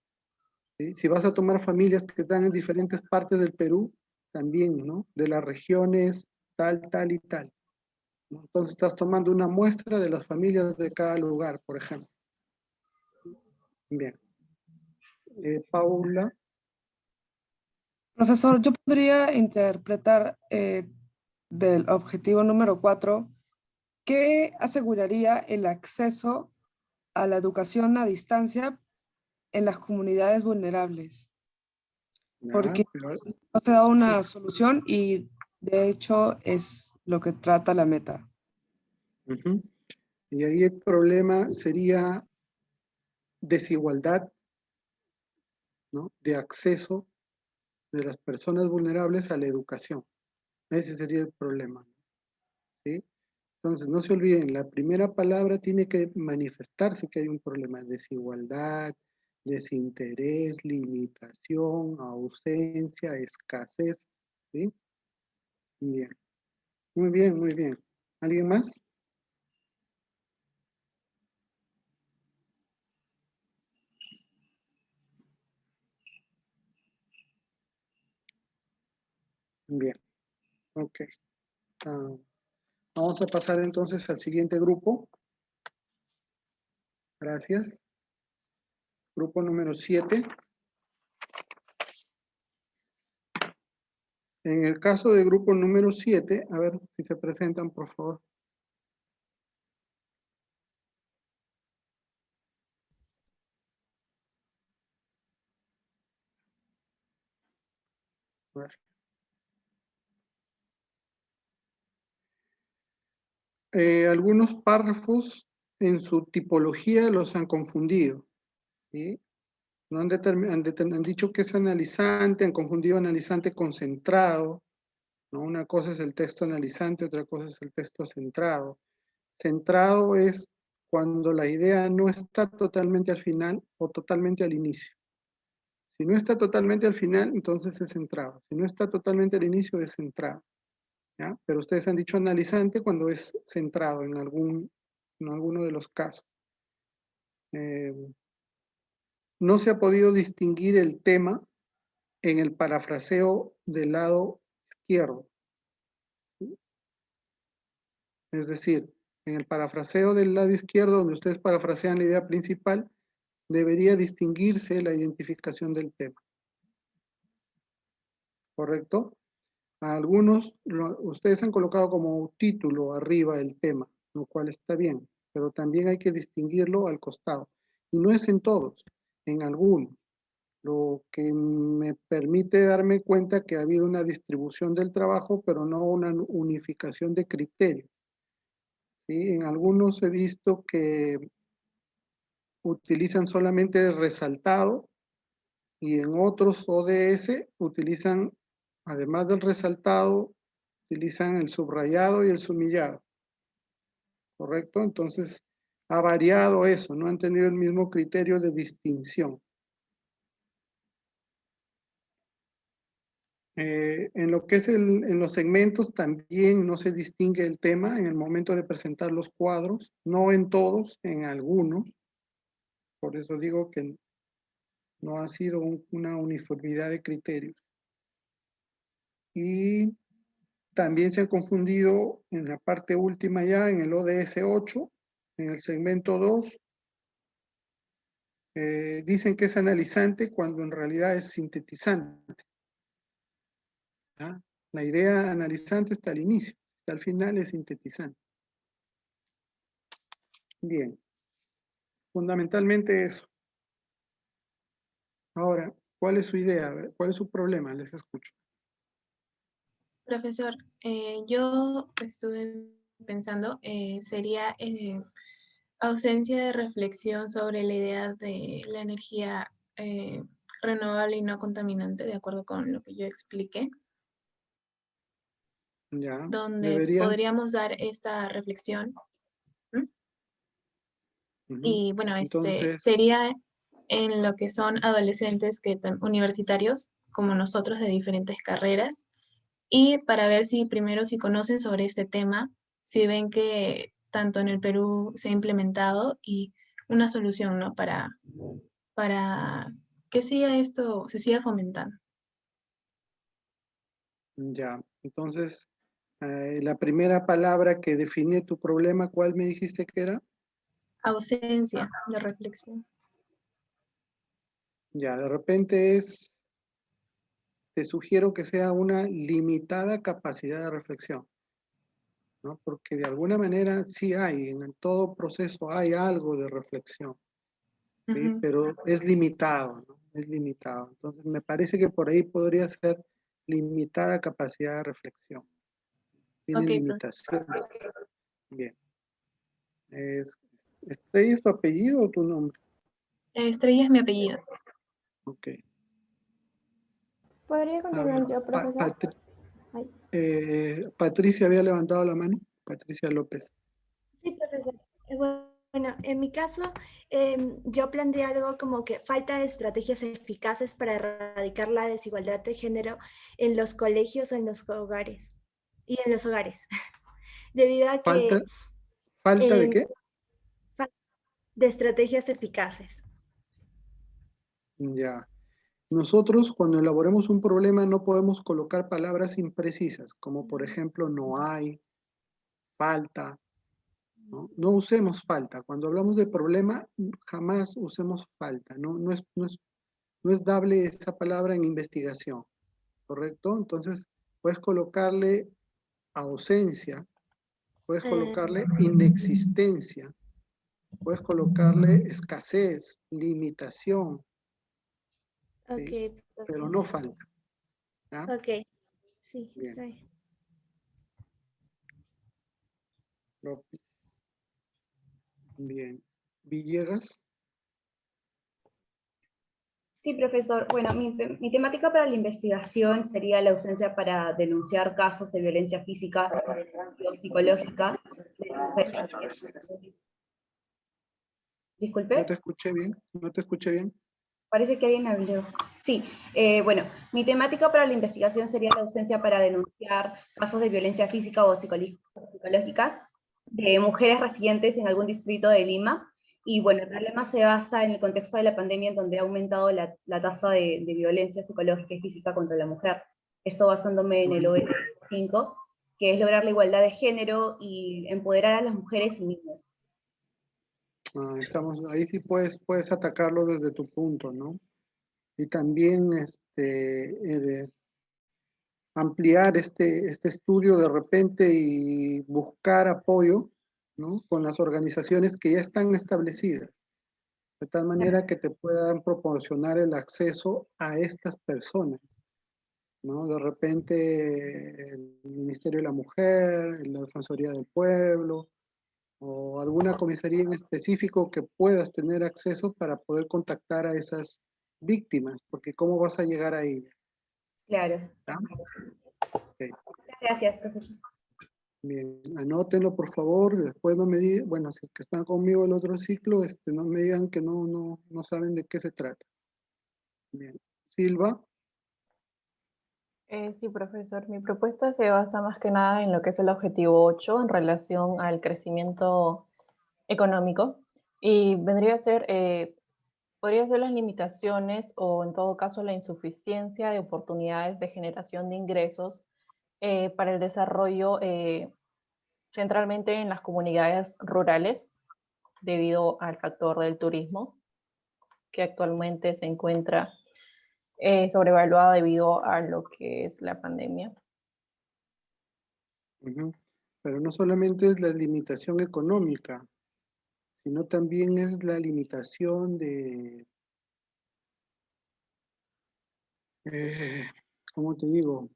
¿Sí? Si vas a tomar familias que están en diferentes partes del Perú, también, ¿no? De las regiones tal y tal. ¿No? Entonces estás tomando una muestra de las familias de cada lugar, por ejemplo. Bien. Paula. Profesor, yo podría interpretar del objetivo número 4 que aseguraría el acceso a la educación a distancia en las comunidades vulnerables. Porque no se da una solución y de hecho es lo que trata la meta. Y ahí el problema sería desigualdad, ¿no? De acceso de las personas vulnerables a la educación. Ese sería el problema. ¿Sí? Entonces, no se olviden, la primera palabra tiene que manifestarse que hay un problema: desigualdad, desinterés, limitación, ausencia, escasez. ¿Sí? Bien. Muy bien, muy bien. ¿Alguien más? Bien. Ok. Vamos a pasar entonces al siguiente grupo. Gracias. Grupo número 7. En el caso del grupo número 7, a ver si se presentan, por favor. A ver. Algunos párrafos en su tipología los han confundido. ¿Sí? No han dicho que es analizante, han confundido analizante con centrado. ¿No? Una cosa es el texto analizante, otra cosa es el texto centrado. Centrado es cuando la idea no está totalmente al final o totalmente al inicio. Si no está totalmente al final, entonces es centrado. Si no está totalmente al inicio, es centrado. ¿Ya? Pero ustedes han dicho analizante cuando es centrado en alguno de los casos. No se ha podido distinguir el tema en el parafraseo del lado izquierdo. ¿Sí? Es decir, en el parafraseo del lado izquierdo, donde ustedes parafrasean la idea principal, debería distinguirse la identificación del tema. ¿Correcto? A algunos, ustedes han colocado como título arriba el tema, lo cual está bien, pero también hay que distinguirlo al costado. Y no es en todos, en algunos. Lo que me permite darme cuenta que ha habido una distribución del trabajo, pero no una unificación de criterios. ¿Sí? En algunos he visto que utilizan solamente el resaltado y en otros ODS utilizan, además del resaltado, utilizan el subrayado y el sumillado. ¿Correcto? Entonces, ha variado eso, no han tenido el mismo criterio de distinción. En lo que es en los segmentos también no se distingue el tema en el momento de presentar los cuadros, no en todos, en algunos. Por eso digo que no ha sido una uniformidad de criterios. Y también se han confundido en la parte última ya, en el ODS 8, en el segmento 2. Dicen que es analizante cuando en realidad es sintetizante. ¿Ah? La idea analizante está al inicio, al final es sintetizante. Bien, fundamentalmente eso. Ahora, ¿cuál es su idea? ¿Cuál es su problema? Les escucho. Profesor, yo estuve pensando, sería ausencia de reflexión sobre la idea de la energía renovable y no contaminante, de acuerdo con lo que yo expliqué. Ya, donde podríamos dar esta reflexión. Y bueno, entonces, sería en lo que son adolescentes universitarios, como nosotros, de diferentes carreras, y para ver si primero si conocen sobre este tema, si ven que tanto en el Perú se ha implementado y una solución, ¿no? Para que siga esto, se siga fomentando. Ya, entonces, la primera palabra que define tu problema, ¿cuál me dijiste que era? Ausencia de reflexión. Ya, de repente te sugiero que sea una limitada capacidad de reflexión, ¿no? Porque de alguna manera sí hay, en todo proceso hay algo de reflexión, ¿sí? Pero es limitado, ¿no? Es limitado. Entonces, me parece que por ahí podría ser limitada capacidad de reflexión. Tiene limitación. Bien. ¿Estrella es tu apellido o tu nombre? Estrella es mi apellido. Ok. ¿Podría continuar yo, profesor? Patricia había levantado la mano. Patricia López. Sí, profesor. Bueno, en mi caso, yo planteé algo como que falta de estrategias eficaces para erradicar la desigualdad de género en los colegios o en los hogares. Y en los hogares. Debido a que... ¿Falta de qué? De estrategias eficaces. Ya. Nosotros, cuando elaboremos un problema, no podemos colocar palabras imprecisas, como por ejemplo, no hay, falta. No usemos falta. Cuando hablamos de problema, jamás usemos falta. No es dable esa palabra en investigación, ¿correcto? Entonces, puedes colocarle ausencia, puedes colocarle inexistencia, puedes colocarle escasez, limitación, ¿sí? Pero no falta. ¿Ya? Ok, sí, Bien. está bien. López. Bien. Villegas. Sí, profesor. Bueno, mi temática para la investigación sería la ausencia para denunciar casos de violencia física o psicológica. Disculpe. No te escuché bien, no te escuché bien. Parece que alguien habló. Sí, bueno, mi temática para la investigación sería la ausencia para denunciar casos de violencia física o psicológica de mujeres residentes en algún distrito de Lima. Y bueno, el problema se basa en el contexto de la pandemia, en donde ha aumentado la tasa de violencia psicológica y física contra la mujer. Esto basándome en el ODS 5, que es lograr la igualdad de género y empoderar a las mujeres y niños. Ahí sí puedes atacarlo desde tu punto, ¿no? Y también ampliar este estudio de repente y buscar apoyo, ¿no? Con las organizaciones que ya están establecidas, de tal manera que te puedan proporcionar el acceso a estas personas, ¿no? De repente el Ministerio de la Mujer, la Defensoría del Pueblo, o alguna comisaría en específico que puedas tener acceso para poder contactar a esas víctimas, porque ¿cómo vas a llegar a ellas? Claro. ¿Ya? Okay. Gracias, profesor. Bien, anótenlo por favor, después no me digan, bueno, si es que están conmigo el otro ciclo, no me digan que no saben de qué se trata. Bien, Silva. Sí, profesor. Mi propuesta se basa más que nada en lo que es el objetivo 8 en relación al crecimiento económico y vendría a ser, podría ser las limitaciones o en todo caso la insuficiencia de oportunidades de generación de ingresos para el desarrollo centralmente en las comunidades rurales debido al factor del turismo que actualmente se encuentra sobrevaluado debido a lo que es la pandemia. Pero no solamente es la limitación económica, sino también es la limitación de, ¿cómo te digo?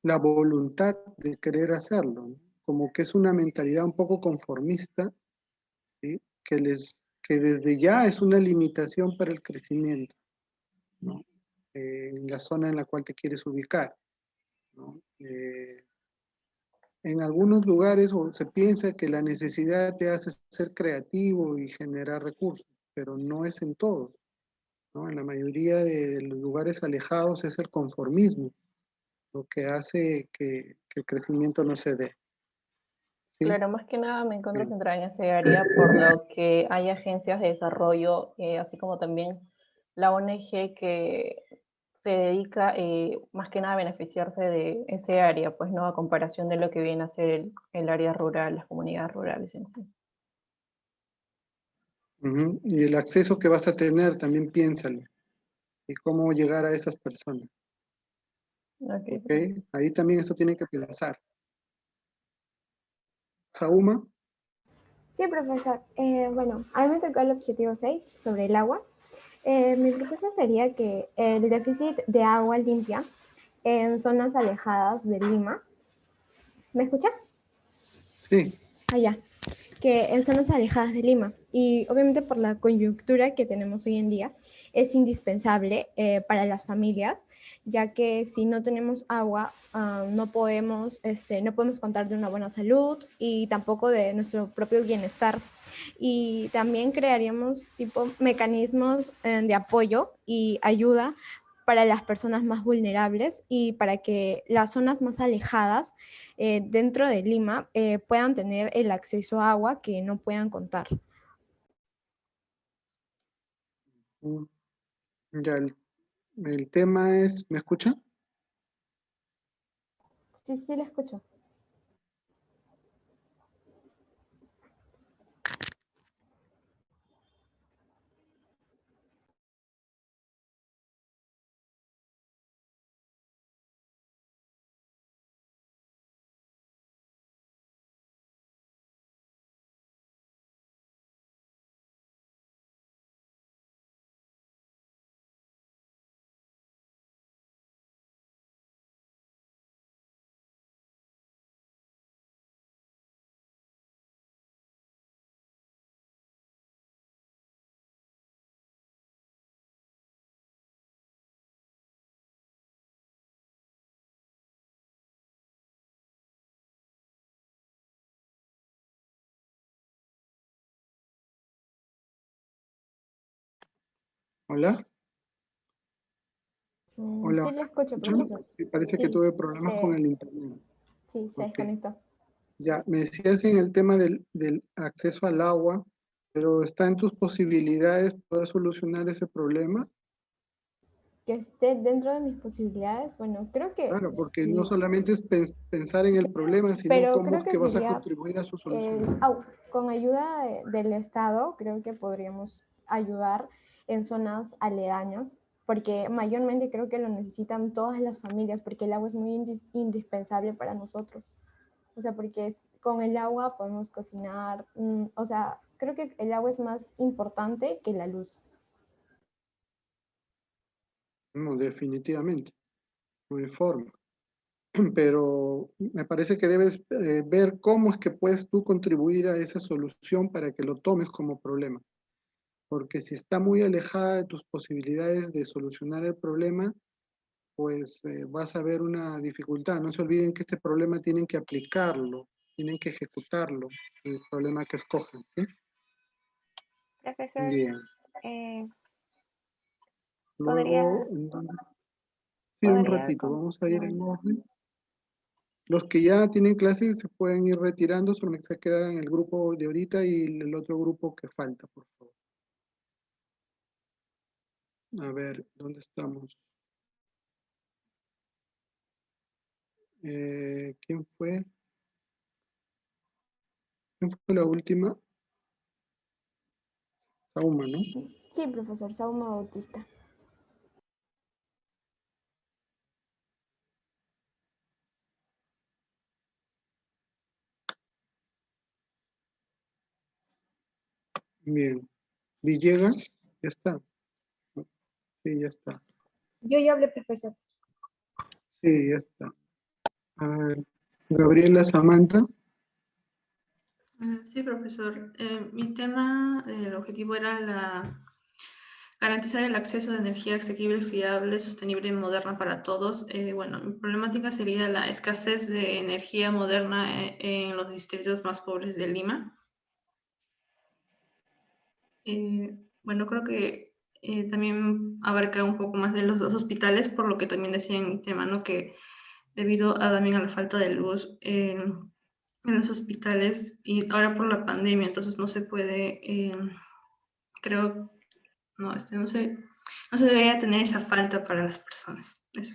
La voluntad de querer hacerlo, ¿no? Como que es una mentalidad un poco conformista, ¿sí? que desde ya es una limitación para el crecimiento, ¿no? En la zona en la cual te quieres ubicar, ¿no? En algunos lugares se piensa que la necesidad te hace ser creativo y generar recursos, pero no es en todos, ¿no? En la mayoría de los lugares alejados es el conformismo lo que hace que el crecimiento no se dé. ¿Sí? Claro, más que nada me encuentro centrada en ese área por lo que hay agencias de desarrollo, así como también la ONG que se dedica más que nada a beneficiarse de ese área, pues no a comparación de lo que viene a ser el área rural, las comunidades rurales en sí. Y el acceso que vas a tener también piénsalo. Y cómo llegar a esas personas. Okay. Ahí también eso tiene que pensar. ¿Sauma? Sí, profesor. Bueno, a mí me tocó el objetivo 6 sobre el agua. Mi propuesta sería que el déficit de agua limpia en zonas alejadas de Lima. ¿Me escucha? Sí. Allá. Que en zonas alejadas de Lima. Y obviamente por la coyuntura que tenemos hoy en día, es indispensable para las familias, ya que si no tenemos agua, no podemos contar de una buena salud y tampoco de nuestro propio bienestar. Y también crearíamos tipo mecanismos de apoyo y ayuda para las personas más vulnerables y para que las zonas más alejadas dentro de Lima puedan tener el acceso a agua que no puedan contar. Ya, el tema es, ¿me escucha? Sí, sí, la escucho. Hola. Hola. Sí, la escucho, ¿Escuchan? profesor. Me parece que Sí, tuve problemas con el internet. sí, se desconectó. Ya, me decías en el tema del acceso al agua, pero ¿está en tus posibilidades poder solucionar ese problema? Que esté dentro de mis posibilidades, bueno, creo que Claro, porque no sí, solamente es pensar en el problema, sino pero cómo creo es que que vas a sería contribuir a su solución. con ayuda del Estado, creo que podríamos ayudar en zonas aledañas, porque mayormente creo que lo necesitan todas las familias, porque el agua es muy indispensable para nosotros. O sea, porque con el agua podemos cocinar, o sea, creo que el agua es más importante que la luz. No, definitivamente, no hay forma. Pero me parece que debes ver cómo es que puedes tú contribuir a esa solución para que lo tomes como problema. Porque si está muy alejada de tus posibilidades de solucionar el problema, pues vas a ver una dificultad. No se olviden que este problema tienen que aplicarlo, tienen que ejecutarlo, el problema que escojan, ¿sí? Profesor, Bien. podría, Luego, entonces, sí, un ratito, vamos a ir en orden. Los que ya tienen clases se pueden ir retirando, solamente se quedan en el grupo de ahorita y el otro grupo que falta, por favor. A ver, ¿dónde estamos? ¿Quién fue? ¿Quién fue la última? Sauma, ¿no? Sí, profesor, Sauma Bautista. Bien. Villegas, ya está. Sí, ya está. Yo ya hablé, profesor. Sí, ya está. A ver, Gabriela Samantha. Sí, profesor. Mi tema, el objetivo era garantizar el acceso de energía asequible, fiable, sostenible y moderna para todos. Bueno, mi problemática sería la escasez de energía moderna en los distritos más pobres de Lima. Bueno, creo que también abarca un poco más de los dos hospitales, por lo que también decía en mi tema, ¿no? Que debido también a la falta de luz en los hospitales y ahora por la pandemia, entonces no se puede, creo, no, no se debería tener esa falta para las personas. Eso.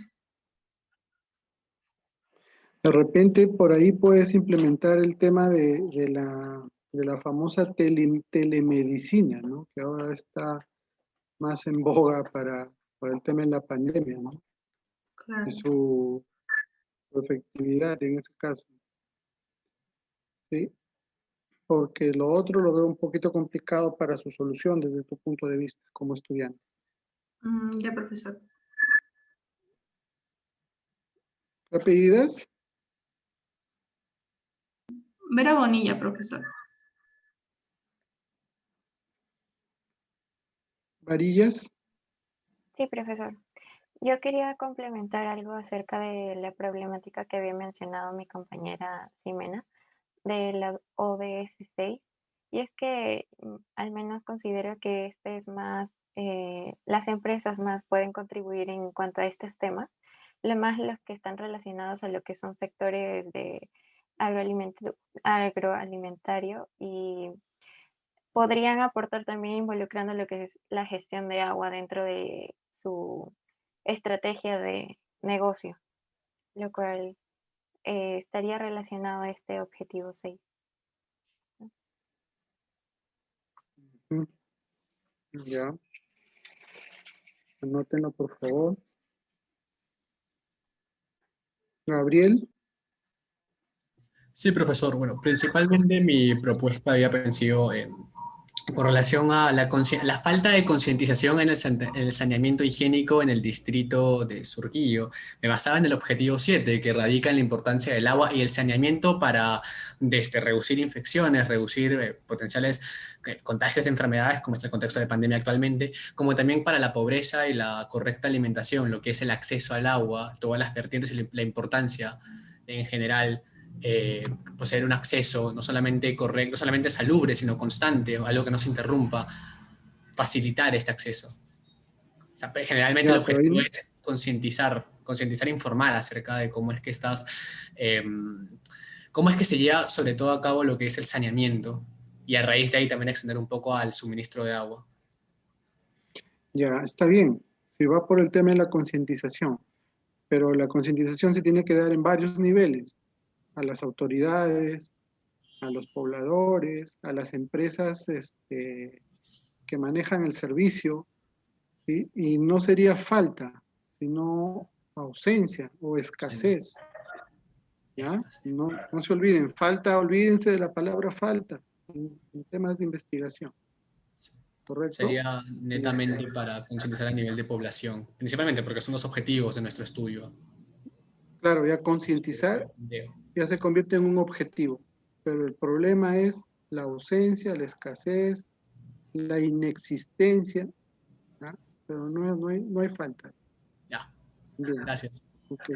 De repente por ahí puedes implementar el tema de la famosa telemedicina, ¿no? Que ahora está más en boga por el tema de la pandemia, ¿no? Claro. Y su efectividad en ese caso. ¿Sí? Porque lo otro lo veo un poquito complicado para su solución desde tu punto de vista como estudiante. Ya, profesor. ¿Qué apellidas? Vera Bonilla, profesor. Varillas. Sí, profesor. Yo quería complementar algo acerca de la problemática que había mencionado mi compañera Ximena de la ODS 6, y es que al menos considero que este es más, las empresas más pueden contribuir en cuanto a estos temas, lo más los que están relacionados a lo que son sectores de agroalimentario, y podrían aportar también involucrando lo que es la gestión de agua dentro de su estrategia de negocio, lo cual estaría relacionado a este objetivo 6. Ya. Anótenlo, por favor. Gabriel. Sí, profesor. Bueno, principalmente mi propuesta había pensado con relación a la falta de concientización en el saneamiento higiénico en el distrito de Surquillo. Me basaba en el objetivo 7, que radica en la importancia del agua y el saneamiento para reducir infecciones, reducir potenciales contagios de enfermedades, como es el contexto de pandemia actualmente, como también para la pobreza y la correcta alimentación, lo que es el acceso al agua, todas las vertientes y la importancia en general. Poseer un acceso no solamente correcto, no solamente salubre, sino constante, o algo que no se interrumpa, facilitar este acceso. O sea, generalmente el objetivo es concientizar e informar acerca de cómo es que cómo es que se lleva sobre todo a cabo lo que es el saneamiento, y a raíz de ahí también extender un poco al suministro de agua. Ya, está bien, si va por el tema de la concientización, pero la concientización se tiene que dar en varios niveles, a las autoridades, a los pobladores, a las empresas que manejan el servicio, ¿sí? Y no sería falta, sino ausencia o escasez. ¿Ya? No se olviden, olvídense de la palabra falta en temas de investigación. ¿Correcto? Sería netamente para concientizar a nivel de población, principalmente porque son los objetivos de nuestro estudio. Claro, ya concientizar ya se convierte en un objetivo, pero el problema es la ausencia, la escasez, la inexistencia, ¿ya? Pero no hay falta. Ya, bien. Gracias. Okay.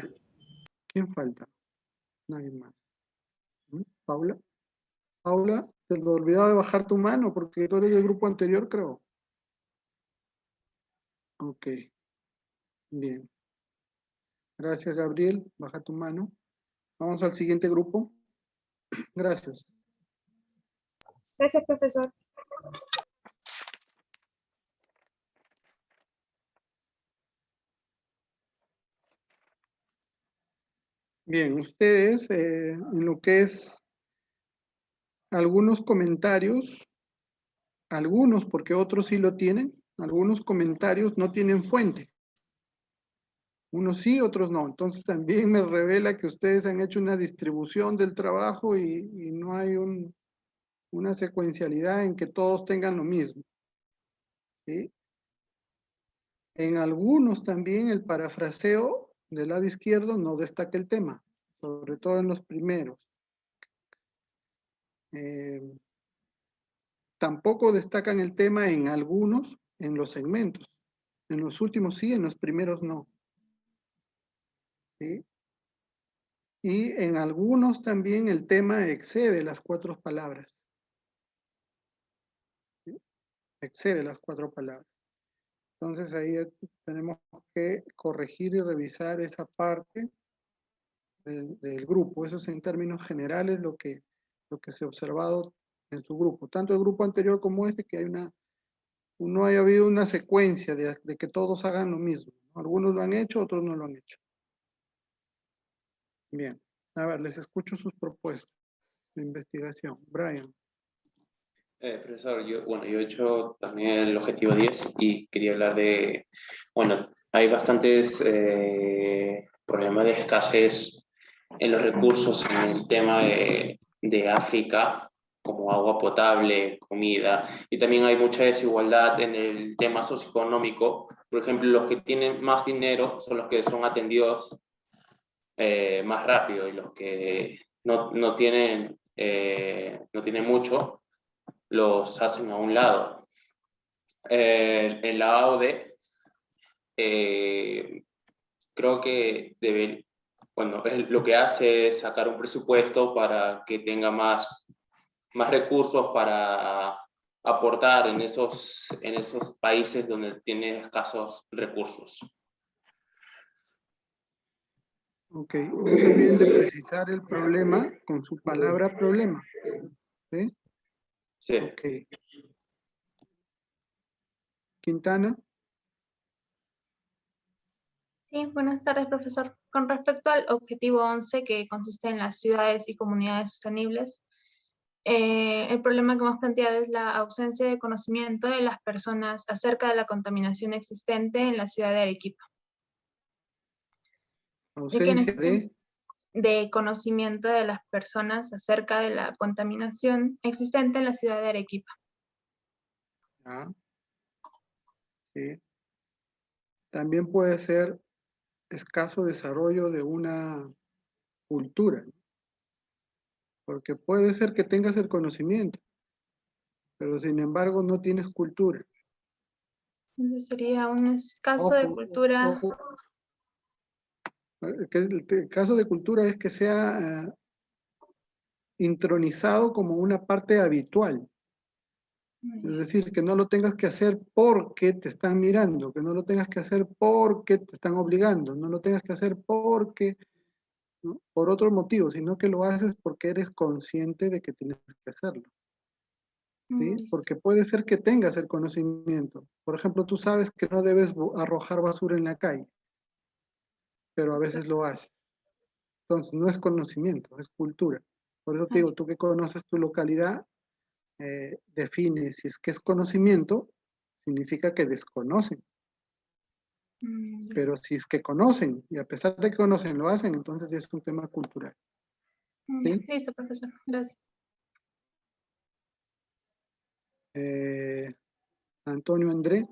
¿Quién falta? Nadie más. ¿Paula? Paula, te lo olvidado de bajar tu mano porque tú eres del grupo anterior, creo. Ok, bien. Gracias, Gabriel. Baja tu mano. Vamos al siguiente grupo. Gracias. Gracias, profesor. Bien, ustedes en lo que es algunos comentarios, algunos porque otros sí lo tienen, algunos comentarios no tienen fuente. Unos sí, otros no. Entonces también me revela que ustedes han hecho una distribución del trabajo y no hay una secuencialidad en que todos tengan lo mismo. ¿Sí? En algunos también el parafraseo del lado izquierdo no destaca el tema, sobre todo en los primeros. Tampoco destacan el tema en algunos, en los segmentos. En los últimos sí, en los primeros no. ¿Sí? Y en algunos también el tema excede las 4 palabras. ¿Sí? Excede las 4 palabras. Entonces ahí tenemos que corregir y revisar esa parte del grupo. Eso es en términos generales lo que se ha observado en su grupo. Tanto el grupo anterior como este, que no haya habido una secuencia de que todos hagan lo mismo. Algunos lo han hecho, otros no lo han hecho. Bien. A ver, les escucho sus propuestas de investigación. Brian. Profesor, yo he hecho también el objetivo 10 y quería hablar de, hay bastantes problemas de escasez en los recursos en el tema de África, como agua potable, comida, y también hay mucha desigualdad en el tema socioeconómico. Por ejemplo, los que tienen más dinero son los que son atendidos más rápido, y los que no tienen mucho los hacen a un lado. En la AOD creo que lo que hace es sacar un presupuesto para que tenga más recursos para aportar en esos países donde tiene escasos recursos. Ok, no se olviden de precisar el problema con su palabra problema. ¿Sí? Sí. Ok. Quintana. Sí, buenas tardes, profesor. Con respecto al objetivo 11, que consiste en las ciudades y comunidades sostenibles, el problema que hemos planteado es la ausencia de conocimiento de las personas acerca de la contaminación existente en la ciudad de Arequipa. Ausencia de conocimiento de las personas acerca de la contaminación existente en la ciudad de Arequipa. Ah, sí. También puede ser escaso desarrollo de una cultura, porque puede ser que tengas el conocimiento, pero sin embargo no tienes cultura. Entonces sería un caso de cultura. Ojo. El caso de cultura es que sea intronizado como una parte habitual. Es decir, que no lo tengas que hacer porque te están mirando, que no lo tengas que hacer porque te están obligando, no lo tengas que hacer porque, ¿no?, por otro motivo, sino que lo haces porque eres consciente de que tienes que hacerlo. ¿Sí? Porque puede ser que tengas el conocimiento. Por ejemplo, tú sabes que no debes arrojar basura en la calle, pero a veces lo haces. Entonces, no es conocimiento, es cultura. Por eso te digo, tú que conoces tu localidad, define si es que es conocimiento, significa que desconocen. Pero si es que conocen, y a pesar de que conocen, lo hacen, entonces es un tema cultural. ¿Sí? Listo, profesor. Gracias. Antonio André.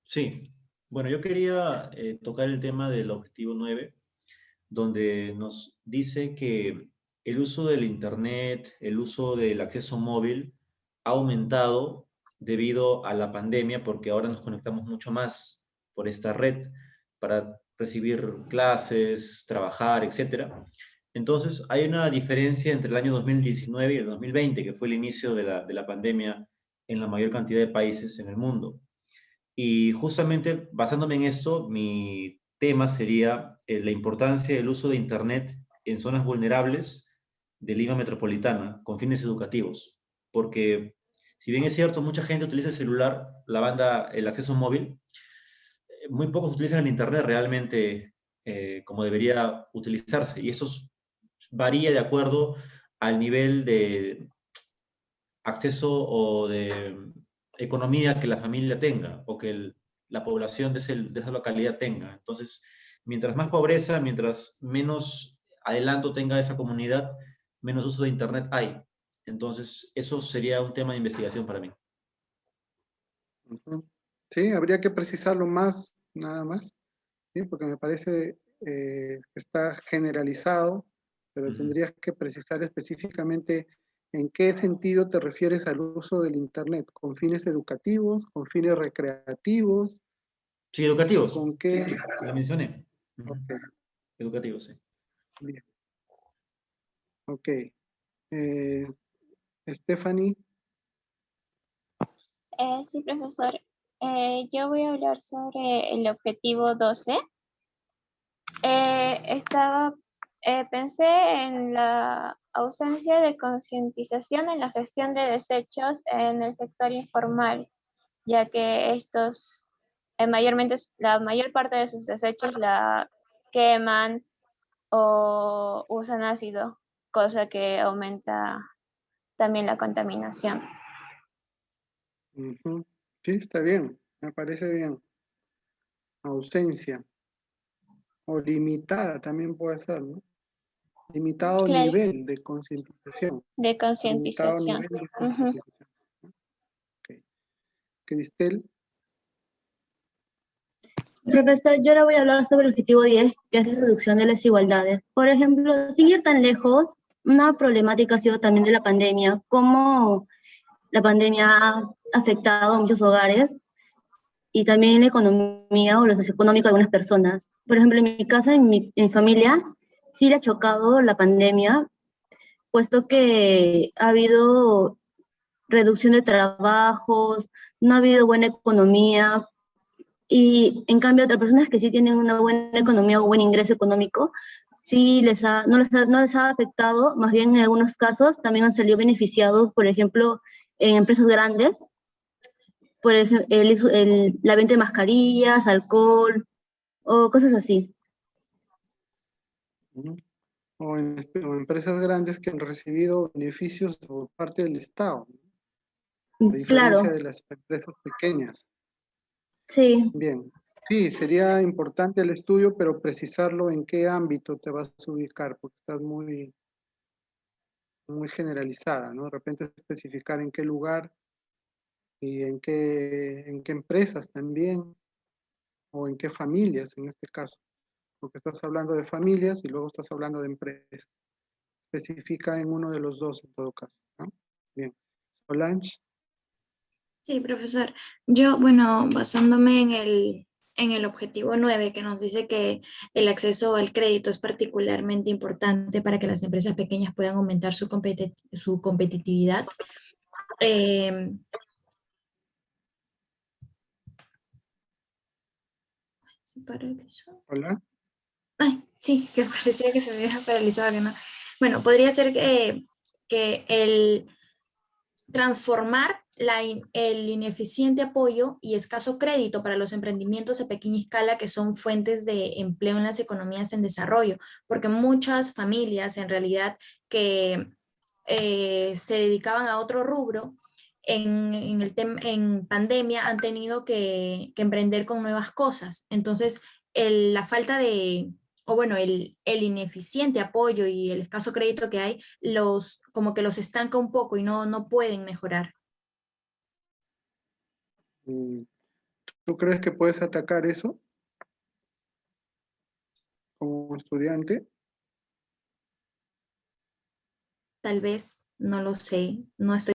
Sí, bueno, yo quería tocar el tema del objetivo 9, donde nos dice que el uso del Internet, el uso del acceso móvil ha aumentado debido a la pandemia, porque ahora nos conectamos mucho más por esta red para recibir clases, trabajar, etc. Entonces, hay una diferencia entre el año 2019 y el 2020, que fue el inicio de la pandemia en la mayor cantidad de países en el mundo. Y justamente basándome en esto, mi tema sería la importancia del uso de Internet en zonas vulnerables de Lima metropolitana con fines educativos. Porque si bien es cierto, mucha gente utiliza el celular, el acceso móvil, muy pocos utilizan el Internet realmente como debería utilizarse. Y eso varía de acuerdo al nivel de acceso o de economía que la familia tenga o que la población de esa localidad tenga. Entonces, mientras más pobreza, mientras menos adelanto tenga esa comunidad, menos uso de Internet hay. Entonces, eso sería un tema de investigación para mí. Sí, habría que precisarlo más, nada más, ¿sí? Porque me parece que está generalizado, pero tendrías que precisar específicamente en qué sentido te refieres al uso del Internet, con fines educativos, con fines recreativos. Sí, educativos. ¿Con qué? Sí, lo mencioné. Okay. Educativos, sí. Bien. Ok. Stephanie. Sí, profesor. Yo voy a hablar sobre el objetivo 12. Pensé en la ausencia de concientización en la gestión de desechos en el sector informal, ya que estos, mayormente, la mayor parte de sus desechos la queman o usan ácido, cosa que aumenta también la contaminación. Sí, está bien, me parece bien. Ausencia. O limitada también puede ser, ¿no? Limitado Claro. nivel de concientización. De concientización. Limitado nivel de concientización. Okay. Cristel. Profesor, yo ahora voy a hablar sobre el objetivo 10, que es la reducción de las desigualdades. Por ejemplo, sin ir tan lejos, una problemática ha sido también de la pandemia, cómo la pandemia ha afectado a muchos hogares y también en la economía o lo socioeconómico de algunas personas. Por ejemplo, en mi casa, en mi familia, sí le ha chocado la pandemia, puesto que ha habido reducción de trabajos, no ha habido buena economía, y en cambio otras personas que sí tienen una buena economía o buen ingreso económico, sí no les ha afectado, más bien en algunos casos también han salido beneficiados, por ejemplo, en empresas grandes, por ejemplo, la venta de mascarillas, alcohol o cosas así. O empresas grandes que han recibido beneficios por parte del Estado, a diferencia Claro. de las empresas pequeñas. Sí. Bien. Sí, sería importante el estudio, pero precisarlo en qué ámbito te vas a ubicar, porque estás muy generalizada, ¿no? De repente especificar en qué lugar y en qué empresas también, o en qué familias en este caso, porque estás hablando de familias y luego estás hablando de empresas. Especifica en uno de los dos en todo caso, ¿no? Bien. Solange. Sí, profesor. Yo, bueno, basándome en el objetivo 9, que nos dice que el acceso al crédito es particularmente importante para que las empresas pequeñas puedan aumentar su competitividad. ¿Se paralizó? Hola. Ay, sí, que parecía que se me había paralizado, que no. Bueno, podría ser que el transformar el ineficiente apoyo y escaso crédito para los emprendimientos a pequeña escala que son fuentes de empleo en las economías en desarrollo, porque muchas familias en realidad que se dedicaban a otro rubro en pandemia han tenido que emprender con nuevas cosas. Entonces, la falta de, o bueno, el ineficiente apoyo y el escaso crédito que hay, como que los estanca un poco y no pueden mejorar. ¿Tú crees que puedes atacar eso como estudiante? Tal vez, no lo sé, no estoy